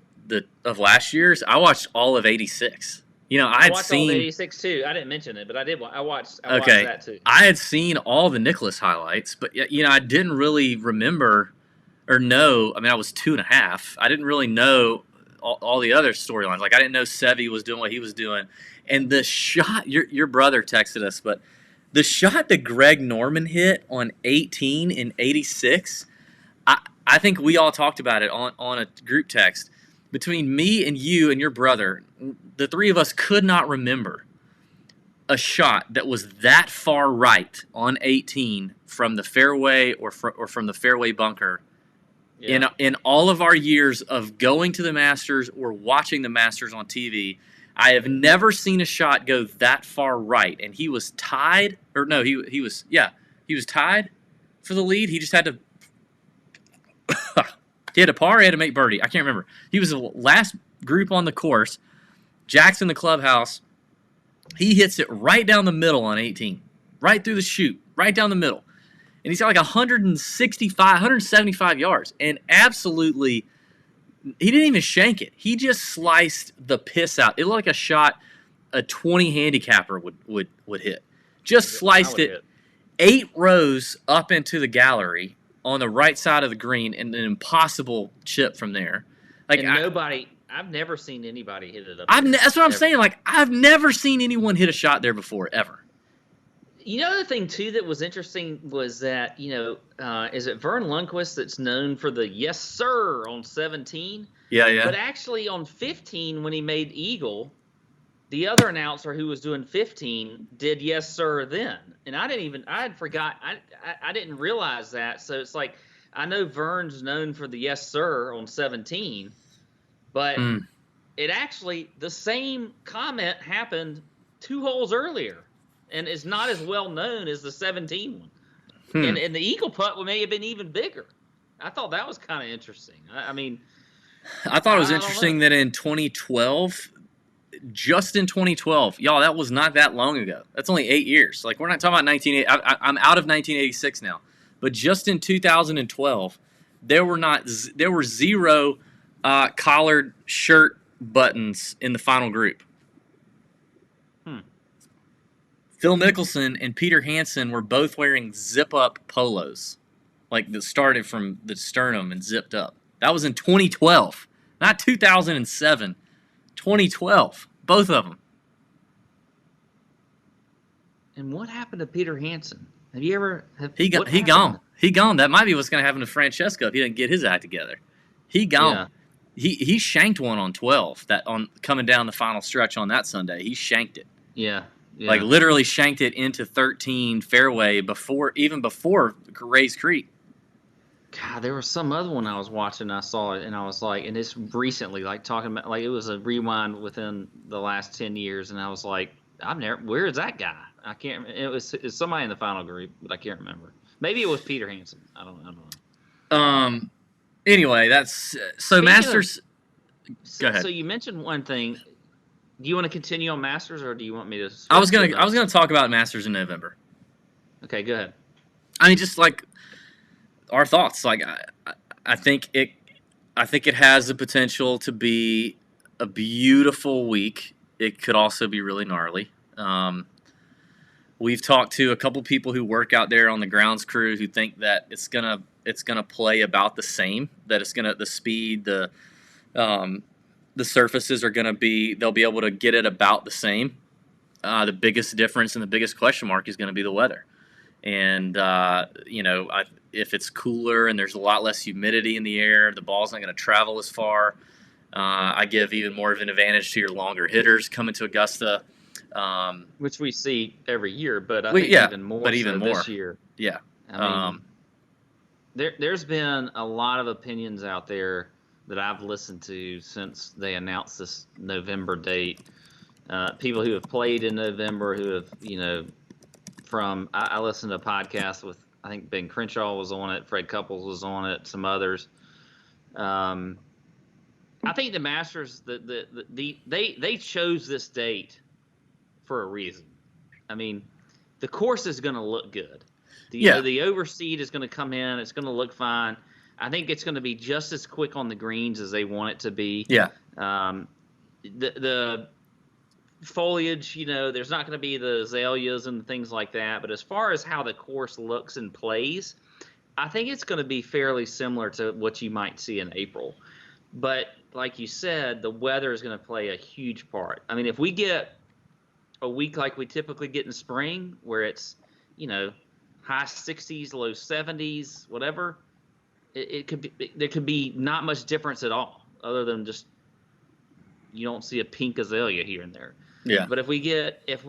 last year's. I watched all of '86. I watched all of '86 too. I didn't mention it, but I did. I watched that too. I had seen all the Nicklaus highlights, but I didn't really remember or know. I mean, I was 2.5. I didn't really know all the other storylines. Like, I didn't know Seve was doing what he was doing. And the shot, your brother texted us, but the shot that Greg Norman hit on 18 in '86, I think we all talked about it on a group text. Between me and you and your brother, the three of us could not remember a shot that was that far right on 18 from the fairway or from the fairway bunker. Yeah. In all of our years of going to the Masters or watching the Masters on TV, I have never seen a shot go that far right. And he was tied, or no, he was tied for the lead. He just had to he had a par, he had to make birdie. I can't remember. He was the last group on the course. Jack's in the clubhouse. He hits it right down the middle on 18, right through the chute, right down the middle. And he's got like 175 yards. And absolutely, he didn't even shank it. He just sliced the piss out. It looked like a shot a 20 handicapper would hit. Just sliced it 8 rows up into the gallery on the right side of the green, and an impossible chip from there. Like, and I've never seen anybody hit it up. That's what I'm saying. Like, I've never seen anyone hit a shot there before, ever. The thing, too, that was interesting was that, is it Vern Lundquist that's known for the yes, sir on 17? Yeah. But actually on 15, when he made eagle, the other announcer who was doing 15 did yes, sir then. And I had forgot. I didn't realize that. So it's like, I know Vern's known for the yes, sir on 17, but it actually, the same comment happened 2 holes earlier. And it's not as well known as the 17 one. And the eagle putt may have been even bigger. I thought that was kind of interesting. I thought it was interesting that in 2012, just in 2012, y'all, that was not that long ago. That's only 8 years. Like, we're not talking about 1980. I'm out of 1986 now. But just in 2012, there were 0 collared shirt buttons in the final group. Phil Mickelson and Peter Hansen were both wearing zip-up polos, like that started from the sternum and zipped up. That was in 2012, not 2007. 2012, both of them. And what happened to Peter Hansen? Have you ever? He gone. He gone. That might be what's going to happen to Francesco if he didn't get his act together. He gone. Yeah. He shanked one on 12. That on coming down the final stretch on that Sunday. He shanked it. Yeah. Like literally shanked it into 13 fairway before Ray's Creek. God, there was some other one I was watching. I saw it, and I was like, and this recently, like talking about, like it was a rewind within the last 10 years, and I was like, where is that guy? I can't. It's somebody in the final group, but I can't remember. Maybe it was Peter Hansen. I don't know. Anyway, that's so Masters. Go ahead. So you mentioned one thing. Do you want to continue on Masters, or do you want me to? I was gonna talk about Masters in November. Okay, go ahead. I mean, just like our thoughts. Like I think it has the potential to be a beautiful week. It could also be really gnarly. We've talked to a couple people who work out there on the grounds crew who think that it's gonna play about the same. That the speed, the surfaces are gonna be, they'll be able to get it about the same. The biggest difference and the biggest question mark is gonna be the weather. And if it's cooler and there's a lot less humidity in the air, the ball's not gonna travel as far. I give even more of an advantage to your longer hitters coming to Augusta. Which we see every year, but I think even more this year. Yeah. I mean, there's been a lot of opinions out there that I've listened to since they announced this November date. People who have played in November, who have, I listened to a podcast with, I think Ben Crenshaw was on it, Fred Couples was on it, some others. I think the Masters, they chose this date for a reason. I mean, the course is going to look good. The overseed is going to come in. It's going to look fine. I think it's going to be just as quick on the greens as they want it to be. Yeah. The foliage, there's not going to be the azaleas and things like that. But as far as how the course looks and plays, I think it's going to be fairly similar to what you might see in April. But like you said, the weather is going to play a huge part. I mean, if we get a week like we typically get in spring, where it's, high 60s, low 70s, whatever, there could be not much difference at all, other than just you don't see a pink azalea here and there. Yeah. But if we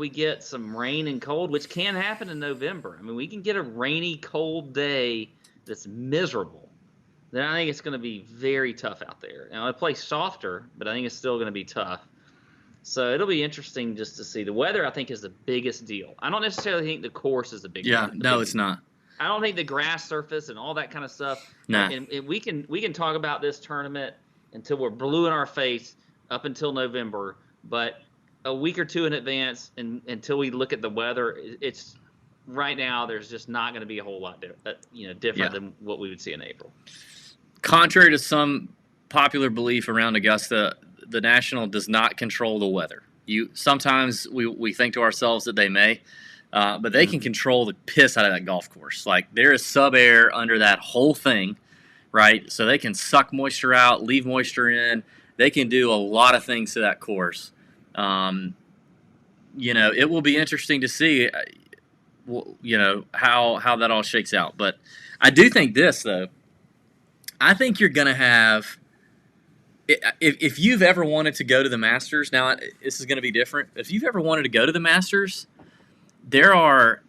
get some rain and cold, which can happen in November, I mean, we can get a rainy, cold day that's miserable, then I think it's going to be very tough out there. Now, it'll play softer, but I think it's still going to be tough. So it'll be interesting just to see. The weather, I think, is the biggest deal. I don't necessarily think the course is the big deal. Yeah, no, it's not. I don't think the grass surface and all that kind of stuff. Nah. And we can talk about this tournament until we're blue in our face up until November. But a week or two in advance, and until we look at the weather, it's right now. There's just not going to be a whole lot different than what we would see in April. Contrary to some popular belief around Augusta, the National does not control the weather. Sometimes we think to ourselves that they may, but they can control the piss out of that golf course. Like, there is sub-air under that whole thing, right? So they can suck moisture out, leave moisture in. They can do a lot of things to that course. It will be interesting to see, how that all shakes out. But I do think this, though. I think you're going to have, if you've ever wanted to go to the Masters, now this is going to be different. If you've ever wanted to go to the Masters, there are,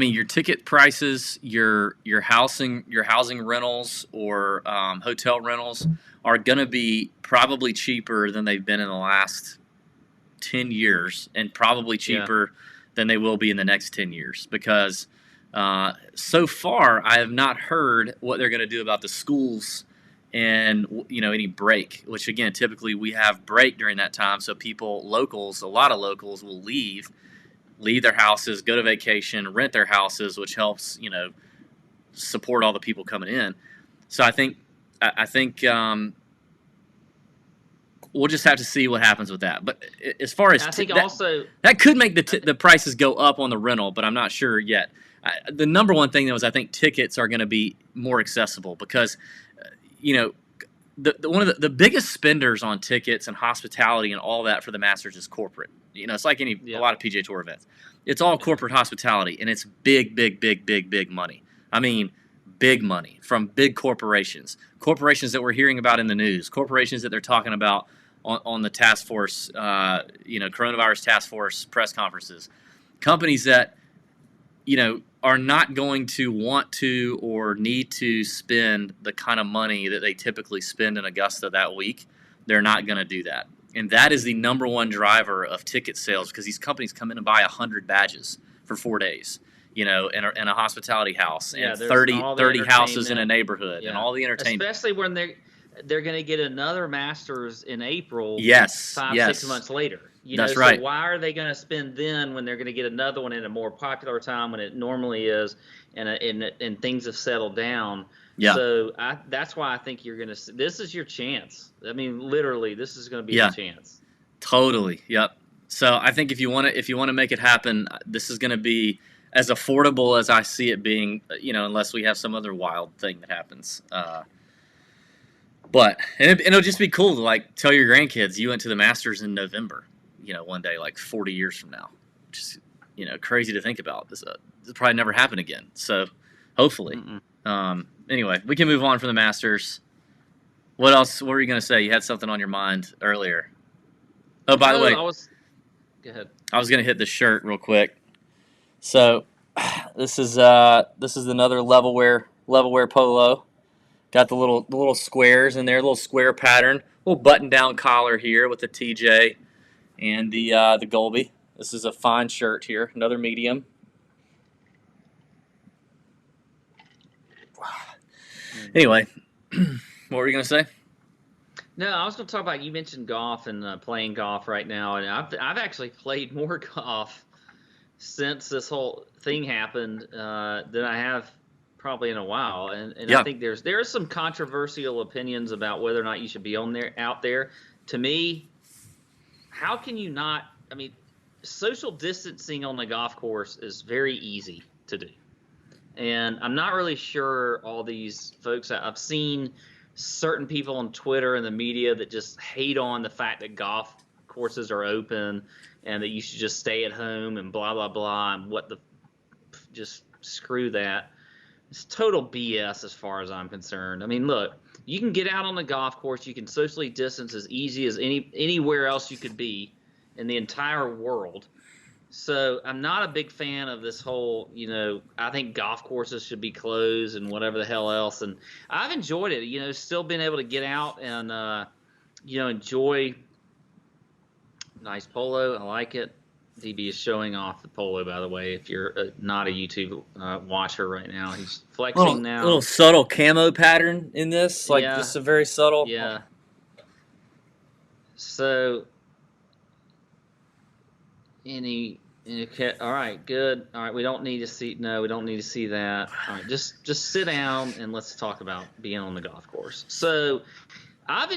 your ticket prices, your housing rentals or hotel rentals are going to be probably cheaper than they've been in the last 10 years, and probably cheaper than they will be in the next 10 years, because so far I have not heard what they're going to do about the schools and any break, which again, typically we have break during that time, so a lot of locals will leave their houses, go to vacation, rent their houses, which helps support all the people coming in. So I think we'll just have to see what happens with that. But as far as I think that could make the prices go up on the rental, but I'm not sure yet. The number one thing though is I think tickets are going to be more accessible because, one of the biggest spenders on tickets and hospitality and all that for the Masters is corporate. It's like a lot of PGA Tour events. It's all corporate hospitality, and it's big, big, big, big, big money. I mean, big money from big corporations that we're hearing about in the news, corporations that they're talking about on the task force, coronavirus task force press conferences, companies that, are not going to want to or need to spend the kind of money that they typically spend in Augusta that week. They're not going to do that. And that is the number one driver of ticket sales because these companies come in and buy 100 badges for 4 days, in a hospitality house and 30 houses in a neighborhood and all the entertainment. Especially when they're going to get another Masters in April. Yes. 6 months later. That's right. So why are they going to spend then when they're going to get another one in a more popular time when it normally is, and things have settled down? Yeah. So that's why I think you're going to. This is your chance. I mean, literally, this is going to be your chance. Totally. Yep. So I think if you want to make it happen, this is going to be as affordable as I see it being. Unless we have some other wild thing that happens. But it'll just be cool to tell your grandkids you went to the Masters in November. One day, 40 years from now, which is, crazy to think about. This probably never happen again. So, hopefully. Anyway, we can move on from the Masters. What else? What were you going to say? You had something on your mind earlier. Oh, by the way, go ahead. I was going to hit the shirt real quick. So, this is another levelwear polo. Got the little squares in there, little square pattern, little button down collar here with the TJ. And the Golby. This is a fine shirt here, another medium. Anyway, what were you going to say? No, I was going to talk about, you mentioned golf and playing golf right now, and I've actually played more golf since this whole thing happened than I have probably in a while. And I think there are some controversial opinions about whether or not you should be out there. To me, how can you not? I mean, social distancing on the golf course is very easy to do. And I'm not really sure all these folks. I've seen certain people on Twitter and the media that just hate on the fact that golf courses are open and that you should just stay at home and blah, blah, blah, and just screw that. It's total BS as far as I'm concerned. I mean, look, you can get out on the golf course. You can socially distance as easy as anywhere else you could be in the entire world. So I'm not a big fan of this whole, I think golf courses should be closed and whatever the hell else. And I've enjoyed it, still being able to get out and, enjoy nice polo. I like it. DB is showing off the polo, by the way. If you're not a YouTube watcher right now, he's flexing now. Little subtle camo pattern in this, just a very subtle. Yeah. So, all right, good. All right, we don't need to see. No, we don't need to see that. All right, just sit down and let's talk about being on the golf course. So, I've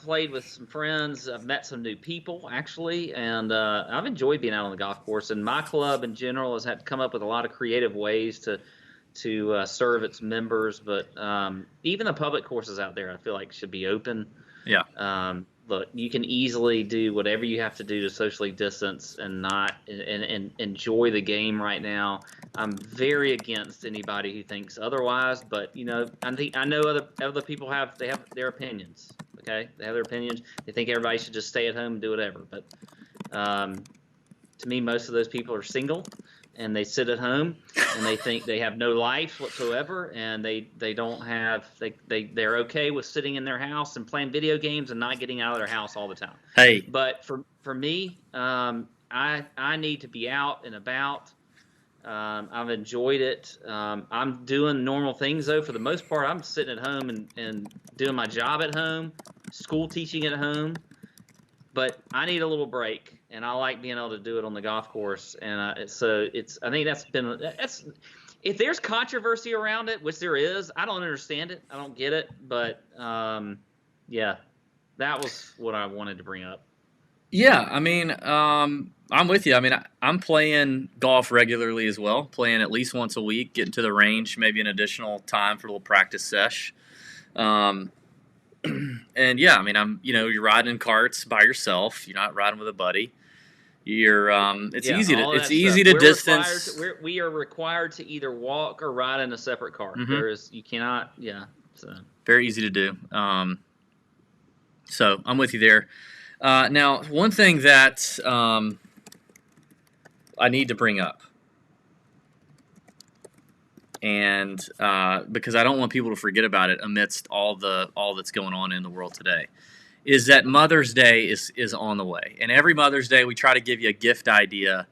played with some friends. I've met some new people, actually, and I've enjoyed being out on the golf course. And my club, in general, has had to come up with a lot of creative ways to serve its members. But even the public courses out there, I feel like should be open. Yeah. Look, you can easily do whatever you have to do to socially distance and not and enjoy the game right now. I'm very against anybody who thinks otherwise, but I know other people have their opinions. Okay, they have their opinions. They think everybody should just stay at home and do whatever. But to me, most of those people are single, and they sit at home and they think they have no life whatsoever, and they're okay with sitting in their house and playing video games and not getting out of their house all the time. Hey, but for me, I need to be out and about. I've enjoyed it. I'm doing normal things though. For the most part, I'm sitting at home and doing my job at home, school teaching at home. But I need a little break, and I like being able to do it on the golf course. And I think that's if there's controversy around it, which there is, I don't understand it, I don't get it. But yeah, that was what I wanted to bring up. Yeah, I mean, I'm with you. I mean, I'm playing golf regularly as well, playing at least once a week, getting to the range, maybe an additional time for a little practice sesh. Um, and yeah, I mean, you're riding in carts by yourself. You're not riding with a buddy. It's Yeah, easy all of it's that easy stuff. to distance. We are required to either walk or ride in a separate car. Mm-hmm. You cannot. Yeah, so Very easy to do. So I'm with you there. Now, one thing that I need to bring up, and because I don't want people to forget about it amidst all that's going on in the world today, is that Mother's Day is on the way. And every Mother's Day, we try to give you a gift idea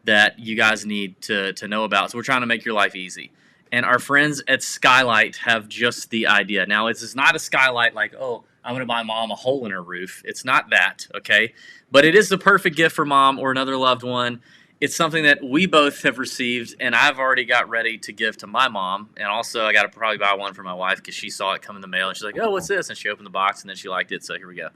that you guys need to know about. So we're trying to make your life easy. And our friends at Skylight have just the idea. Now, it's not a skylight like, oh, I'm going to buy mom a hole in her roof. It's not that, okay? But it is the perfect gift for mom or another loved one. It's something that we both have received, and I've already got ready to give to my mom. And also, I got to probably buy one for my wife because she saw it come in the mail, and she's like, "Oh, what's this?" And she opened the box, and then she liked it. So here we go.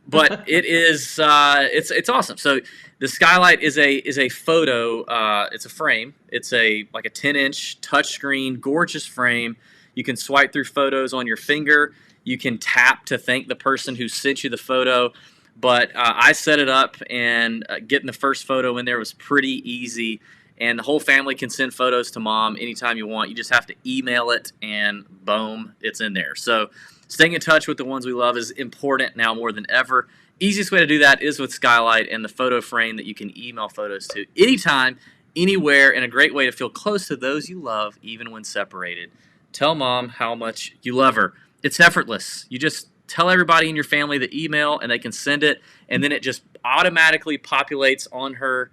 But it is it's awesome. So the Skylight is a photo. It's a frame. It's like a 10-inch touchscreen, gorgeous frame. You can swipe through photos on your finger. You can tap to thank the person who sent you the photo. But I set it up, and getting the first photo in there was pretty easy. And the whole family can send photos to mom anytime you want. You just have to email it, and boom, it's in there. So staying in touch with the ones we love is important now more than ever. Easiest way to do that is with Skylight and the photo frame that you can email photos to anytime, anywhere, and a great way to feel close to those you love, even when separated. Tell mom how much you love her. It's effortless. You just tell everybody in your family the email, and they can send it, and then it just automatically populates on her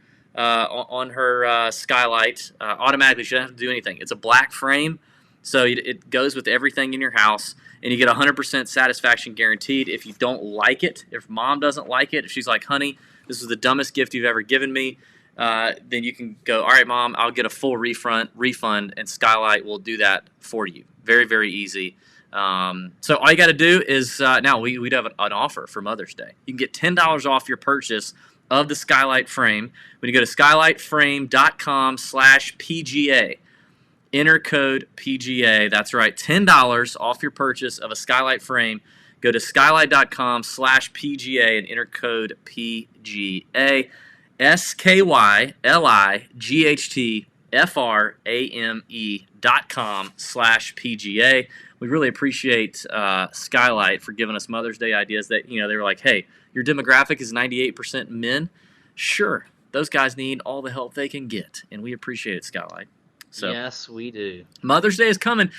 Skylight. Automatically, she doesn't have to do anything. It's a black frame, so it goes with everything in your house, and you get 100% satisfaction guaranteed. If you don't like it, if mom doesn't like it, if she's like, "Honey, this is the dumbest gift you've ever given me," then you can go, "All right, mom, I'll get a full refund, and Skylight will do that for you." Very, very easy. So all you got to do is now we'd have an offer for Mother's Day. You can get $10 off your purchase of the Skylight frame when you go to skylightframe.com/PGA. Enter code PGA. That's right, $10 off your purchase of a Skylight frame. Go to skylight.com/PGA and enter code PGA. SKYLIGHTFRAME.com/PGA. We really appreciate Skylight for giving us Mother's Day ideas that, they were like, hey, your demographic is 98% men. Sure, those guys need all the help they can get, and we appreciate it, Skylight. So, yes, we do. Mother's Day is coming.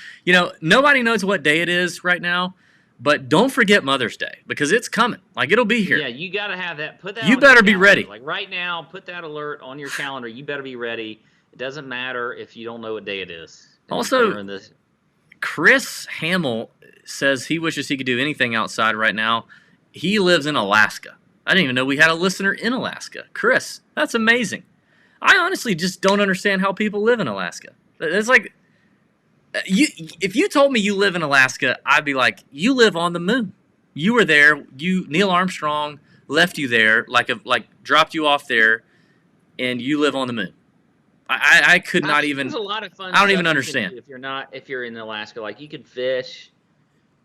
Nobody knows what day it is right now, but don't forget Mother's Day because it's coming. Like, it'll be here. Yeah, you got to have that. Put that. You better be ready. Like right now, put that alert on your calendar. You better be ready. It doesn't matter if you don't know what day it is. Also, Chris Hamill says he wishes he could do anything outside right now. He lives in Alaska. I didn't even know we had a listener in Alaska. Chris, that's amazing. I honestly just don't understand how people live in Alaska. It's like, if you told me you live in Alaska, I'd be like, you live on the moon. You were there. Neil Armstrong left you there, like dropped you off there, and you live on the moon. I could not even. There's a lot of fun. I don't even understand. If you're in Alaska, like you could fish,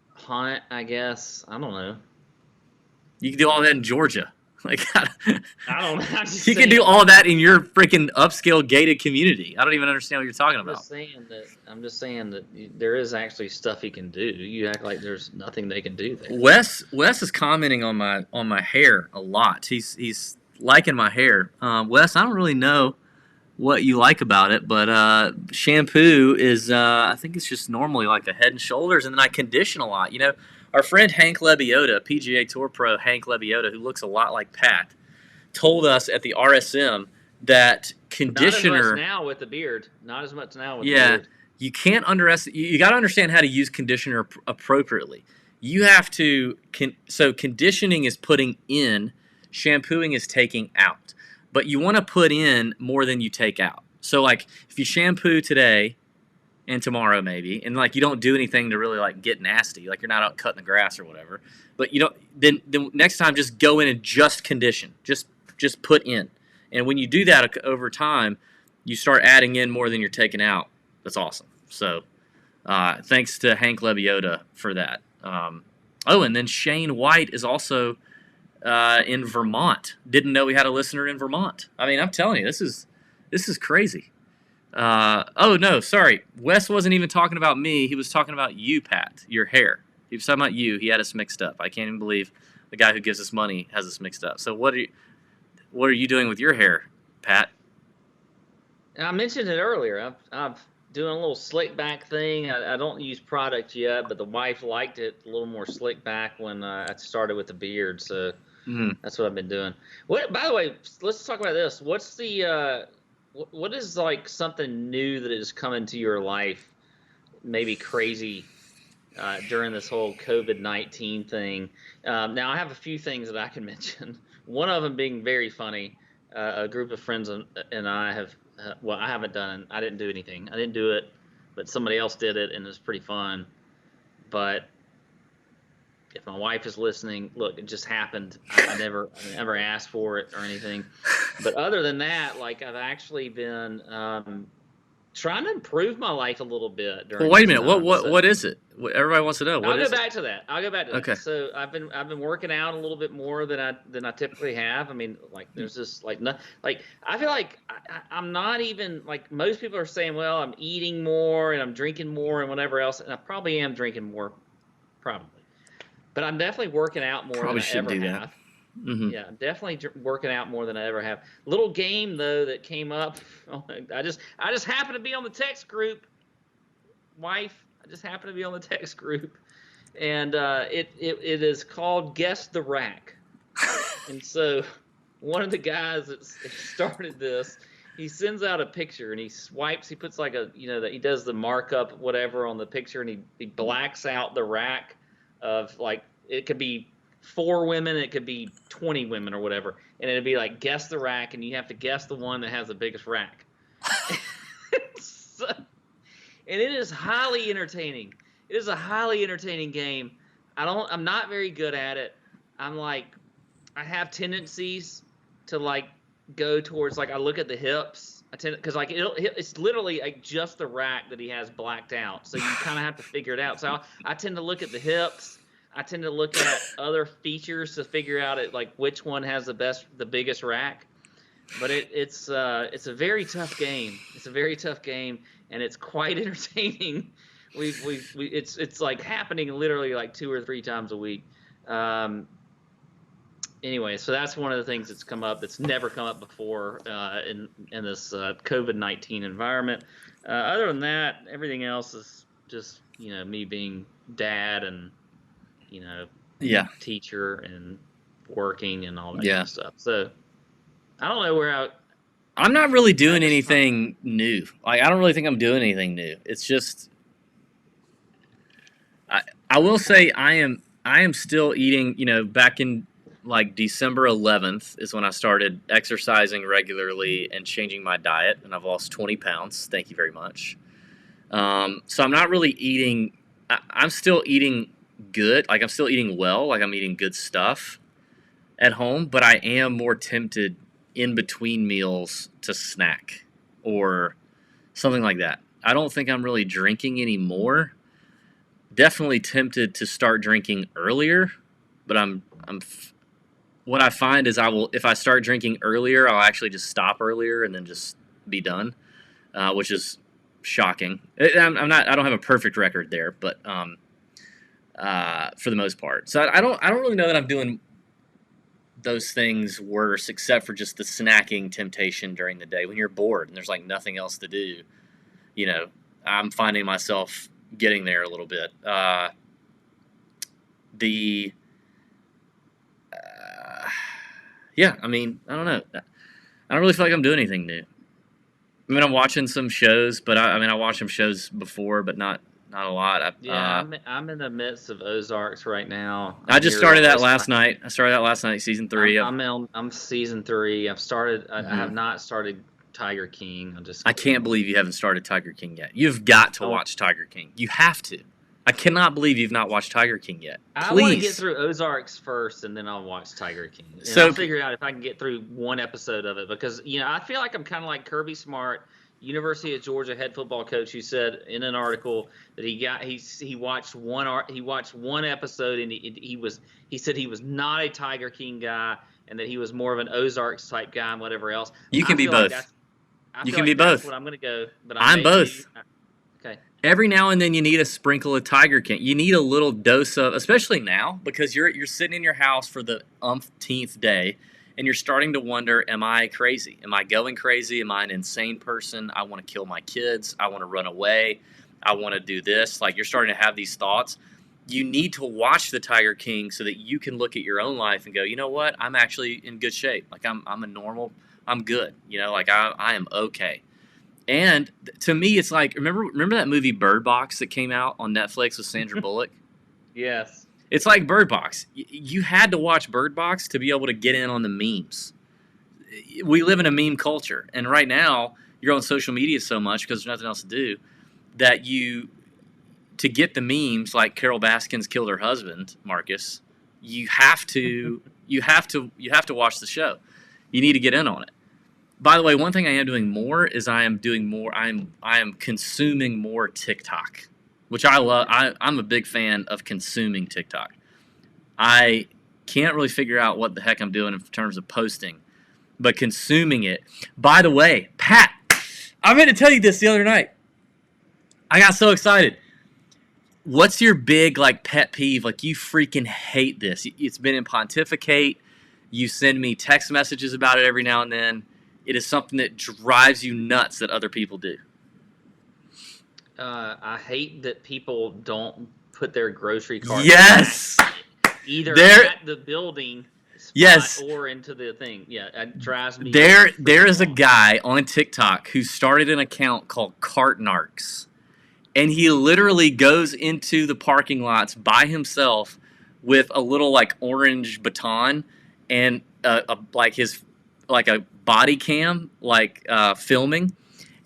hunt. I guess I don't know. You can do all that in Georgia. Like, I don't know. You can do all that in your freaking upscale gated community. I don't even understand what you're talking about. I'm just saying that there is actually stuff he can do. You act like there's nothing they can do there. Wes is commenting on my hair a lot. He's liking my hair. Wes, I don't really know what you like about it, but shampoo is I think it's just normally like a Head and Shoulders, and then I condition a lot. Our friend Hank Lebioda, PGA Tour pro Hank Lebioda, who looks a lot like Pat, told us at the RSM that conditioner. Not as much now with the beard. Not as much now with the beard. You can't underestimate. You got to understand how to use conditioner appropriately. You have to. So conditioning is putting in, shampooing is taking out. But you want to put in more than you take out. So like if you shampoo today, and tomorrow maybe, and like you don't do anything to really like get nasty, like you're not out cutting the grass or whatever. But you don't. Then next time, just go in and just condition, just put in, and when you do that over time, you start adding in more than you're taking out. That's awesome. So thanks to Hank Lebioda for that. And then Shane White is also in Vermont. Didn't know we had a listener in Vermont. I mean, I'm telling you, this is crazy. No, sorry. Wes wasn't even talking about me. He was talking about you, Pat, your hair. He was talking about you. He had us mixed up. I can't even believe the guy who gives us money has us mixed up. So what are you doing with your hair, Pat? I mentioned it earlier. I'm doing a little slick back thing. I don't use product yet, but the wife liked it a little more slick back when I started with the beard. So that's what I've been doing. By the way, let's talk about this. What's the what is like something new that has come into your life, maybe crazy, during this whole COVID-19 thing? Now, I have a few things that I can mention. One of them being very funny. A group of friends and I have, I haven't done, I didn't do anything. I didn't do it, but somebody else did it, and it was pretty fun. But if my wife is listening, look, it just happened. I never asked for it or anything. But other than that, like I've actually been trying to improve my life a little bit during. Well, wait a minute. What is it? Everybody wants to know. I'll go back to that. Okay. So I've been working out a little bit more than I typically have. I mean, like there's just like I feel like I'm not even like most people are saying. Well, I'm eating more and I'm drinking more and whatever else, and I probably am drinking more, probably. But I'm definitely working out more than I ever have. Mm-hmm. Yeah, I'm definitely working out more than I ever have. Little game though that came up. I just happened to be on the text group. Wife, I just happened to be on the text group, and it is called Guess the Rack. And so one of the guys that started this, he sends out a picture and he swipes. He puts like that he does the markup whatever on the picture, and he blacks out the rack of like it could be 4 women, it could be 20 women or whatever, and it'd be like guess the rack, and you have to guess the one that has the biggest rack. And it is highly entertaining. It is a highly entertaining game. I'm not very good at it. I have tendencies to like go towards like I look at the hips. Because like it's literally like just the rack that he has blacked out, so you kind of have to figure it out. So I tend to look at the hips. I tend to look at other features to figure out like which one has the biggest rack. But it's a very tough game. It's a very tough game, and it's quite entertaining. It's like happening literally like 2 or 3 times a week. Anyway, so that's one of the things that's come up that's never come up before in this COVID-19 environment. Other than that, everything else is just me being dad and teacher and working and all that kind of stuff. So I don't know where I'm not really doing anything new. Like I don't really think I'm doing anything new. It's just I will say I am still eating. Back in like December 11th is when I started exercising regularly and changing my diet, and I've lost 20 pounds. Thank you very much. So I'm not really eating. I'm still eating good. Like I'm still eating well. Like I'm eating good stuff at home, but I am more tempted in between meals to snack or something like that. I don't think I'm really drinking anymore. Definitely tempted to start drinking earlier, but what I find is if I start drinking earlier, I'll actually just stop earlier and then just be done, which is shocking. I don't have a perfect record there, but for the most part. So I don't really know that I'm doing those things worse, except for just the snacking temptation during the day when you're bored and there's like nothing else to do. I'm finding myself getting there a little bit. I mean, I don't know. I don't really feel like I'm doing anything new. I mean, I'm watching some shows, but I watched some shows before, but not a lot. I'm in the midst of Ozarks right now. I just started that last night. Season 3. I'm season 3. I've started. I have not started Tiger King. I can't believe you haven't started Tiger King yet. You've got to watch Tiger King. You have to. I cannot believe you've not watched Tiger King yet. Please. I want to get through Ozarks first, and then I'll watch Tiger King. And I'll figure out if I can get through one episode of it, because I feel like I'm kind of like Kirby Smart, University of Georgia head football coach, who said in an article that he watched one episode, and he said he was not a Tiger King guy, and that he was more of an Ozarks type guy and whatever else. You can be both. You can be both. That's what I'm going to go. But I'm both. Okay. Every now and then you need a sprinkle of Tiger King. You need a little dose of, especially now, because you're sitting in your house for the umpteenth day, and you're starting to wonder, am I crazy? Am I going crazy? Am I an insane person? I want to kill my kids. I want to run away. I want to do this. Like, you're starting to have these thoughts. You need to watch the Tiger King so that you can look at your own life and go, you know what? I'm actually in good shape. Like, I'm good. Like I am okay. And to me, it's like, remember that movie Bird Box that came out on Netflix with Sandra Bullock? Yes. It's like Bird Box. You had to watch Bird Box to be able to get in on the memes. We live in a meme culture. And right now, you're on social media so much because there's nothing else to do, that to get the memes like Carol Baskins killed her husband, Marcus, you have to watch the show. You need to get in on it. By the way, one thing I am doing more is I am consuming more TikTok, which I love. I'm a big fan of consuming TikTok. I can't really figure out what the heck I'm doing in terms of posting, but consuming it. By the way, Pat, I meant to tell you this the other night. I got so excited. What's your big pet peeve? Like, you freaking hate this. It's been in Pontificate. You send me text messages about it every now and then. It is something that drives you nuts that other people do. I hate that people don't put their grocery cart either at the building spot or into the thing. Yeah, it drives me. There is a guy on TikTok who started an account called Cartnarks, and he literally goes into the parking lots by himself with a little orange baton and a body cam filming,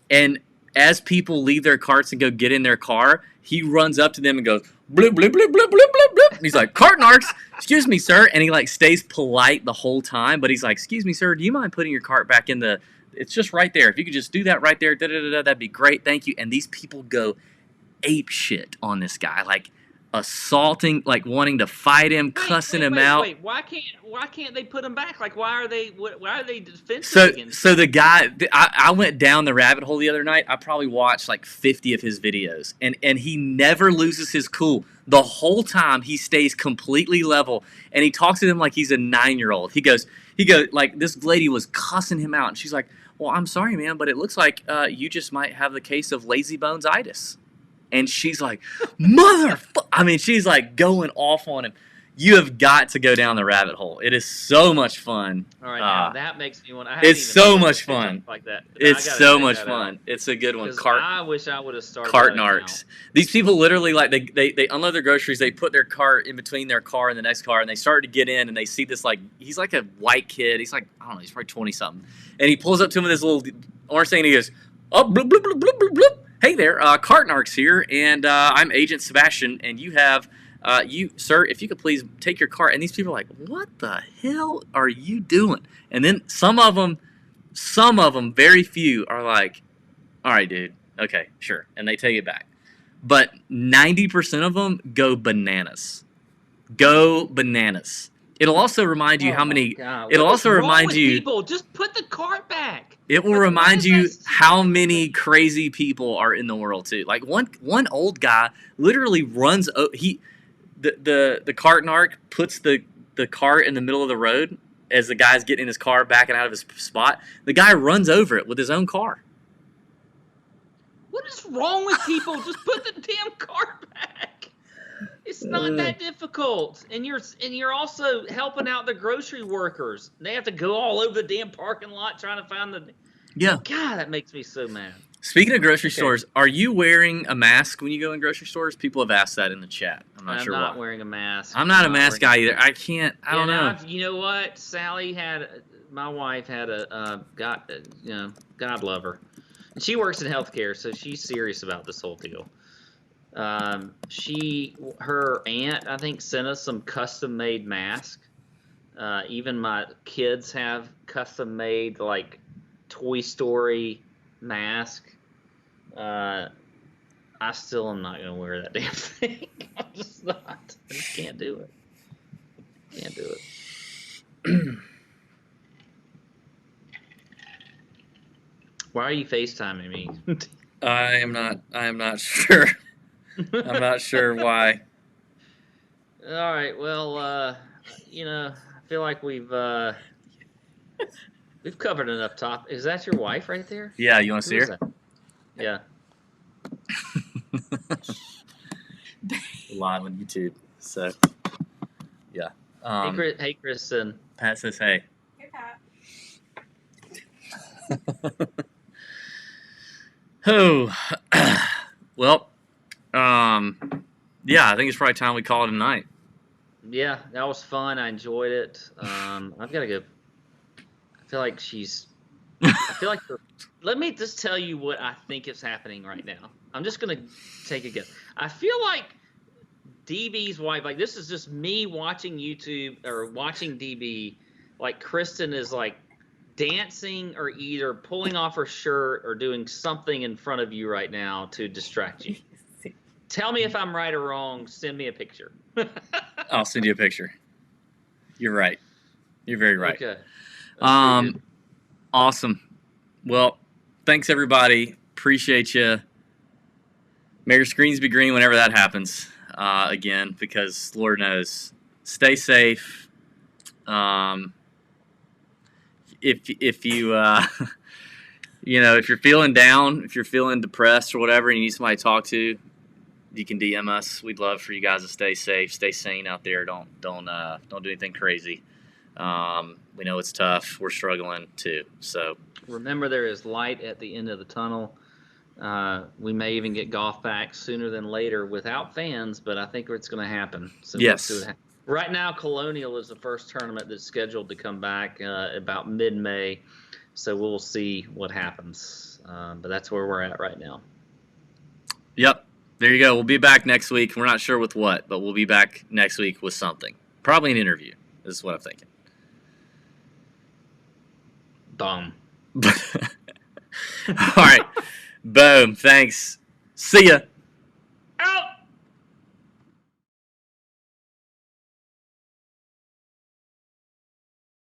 and as people leave their carts and go get in their car, he runs up to them and goes bloop bloop bloop bloop bloop bloop bloop. And he's like, "Cartnarks, excuse me, sir," and he stays polite the whole time, but he's like, "Excuse me, sir, do you mind putting your cart back in the? It's just right there. If you could just do that right there, that'd be great, thank you." And these people go ape shit on this guy, assaulting, wanting to fight him, cussing him out. Wait, why can't they put him back? Why are they defensive against him? So the guy, I went down the rabbit hole the other night. I probably watched 50 of his videos, and he never loses his cool. The whole time he stays completely level, and he talks to them like he's a 9-year-old. He goes, this lady was cussing him out, and she's like, "Well, I'm sorry, man, but it looks like you just might have the case of lazy bones-itis." And she's like, "Motherfucker!" I mean, she's going off on him. You have got to go down the rabbit hole. It is so much fun. All right, now that makes me want. It's so much fun. Like that. It's so much fun. It's a good one. I wish I would have started. Cartnarks. These people literally they unload their groceries. They put their cart in between their car and the next car, and they start to get in, and they see this he's a white kid. He's I don't know. He's probably 20 something, and he pulls up to him with this little orange thing, and he goes, "Oh, bloop bloop bloop bloop bloop bloop. Hey there, Cartnarks here, and I'm Agent Sebastian, and you have, sir, if you could please take your car." And these people are like, "What the hell are you doing?" And then some of them, very few, are like, "All right, dude, okay, sure," and they take it back. But 90% of them go bananas. It'll also remind you how many. God. It'll also remind you. People, just put the cart back. It will remind you how many crazy people are in the world too. One old guy literally runs. The Cartnark puts the cart in the middle of the road as the guy's getting in his car, backing out of his spot. The guy runs over it with his own car. What is wrong with people? Just put the damn cart back. It's not that difficult, and you're also helping out the grocery workers. They have to go all over the damn parking lot trying to find the. Yeah. God, that makes me so mad. Speaking of grocery stores, are you wearing a mask when you go in grocery stores? People have asked that in the chat. I'm not wearing a mask. I'm not a mask guy either. I don't know. You know what? Sally had my wife had a God love her. She works in healthcare, so she's serious about this whole deal. Her aunt, I think, sent us some custom-made masks. Even my kids have custom-made, like, Toy Story mask. I still am not going to wear that damn thing. I'm just not. I just can't do it. Can't do it. Why are you FaceTiming me? I am not sure. I'm not sure why. All right. Well, I feel like we've covered enough top. Is that your wife right there? Yeah, you want to see her? That? Yeah. Live on YouTube. So, yeah. Hey, Kristen. Pat says hey. Hey, Pat. Oh, well, yeah, I think it's probably time we call it a night. Yeah, that was fun. I enjoyed it. I've got to go. I feel like let me just tell you what I think is happening right now. I'm just going to take a guess. I feel like DB's wife, like this is just me watching YouTube or watching DB, like Kristen is like dancing or either pulling off her shirt or doing something in front of you right now to distract you. Tell me if I'm right or wrong. Send me a picture. I'll send you a picture. You're right. You're very right. Okay. Awesome. Well, thanks everybody. Appreciate you. May your screens be green whenever that happens. Again, because Lord knows, stay safe. If you if you're feeling down, if you're feeling depressed or whatever, and you need somebody to talk to, you can DM us. We'd love for you guys to stay safe, stay sane out there. Don't do anything crazy. We know it's tough. We're struggling too. So remember, there is light at the end of the tunnel. We may even get golf back sooner than later without fans, but I think it's going to happen. So yes. Right now, Colonial is the first tournament that's scheduled to come back about mid-May. So we'll see what happens. But that's where we're at right now. Yep. There you go. We'll be back next week. We're not sure with what, but we'll be back next week with something. Probably an interview. This is what I'm thinking. Boom. All right. Boom. Thanks. See ya.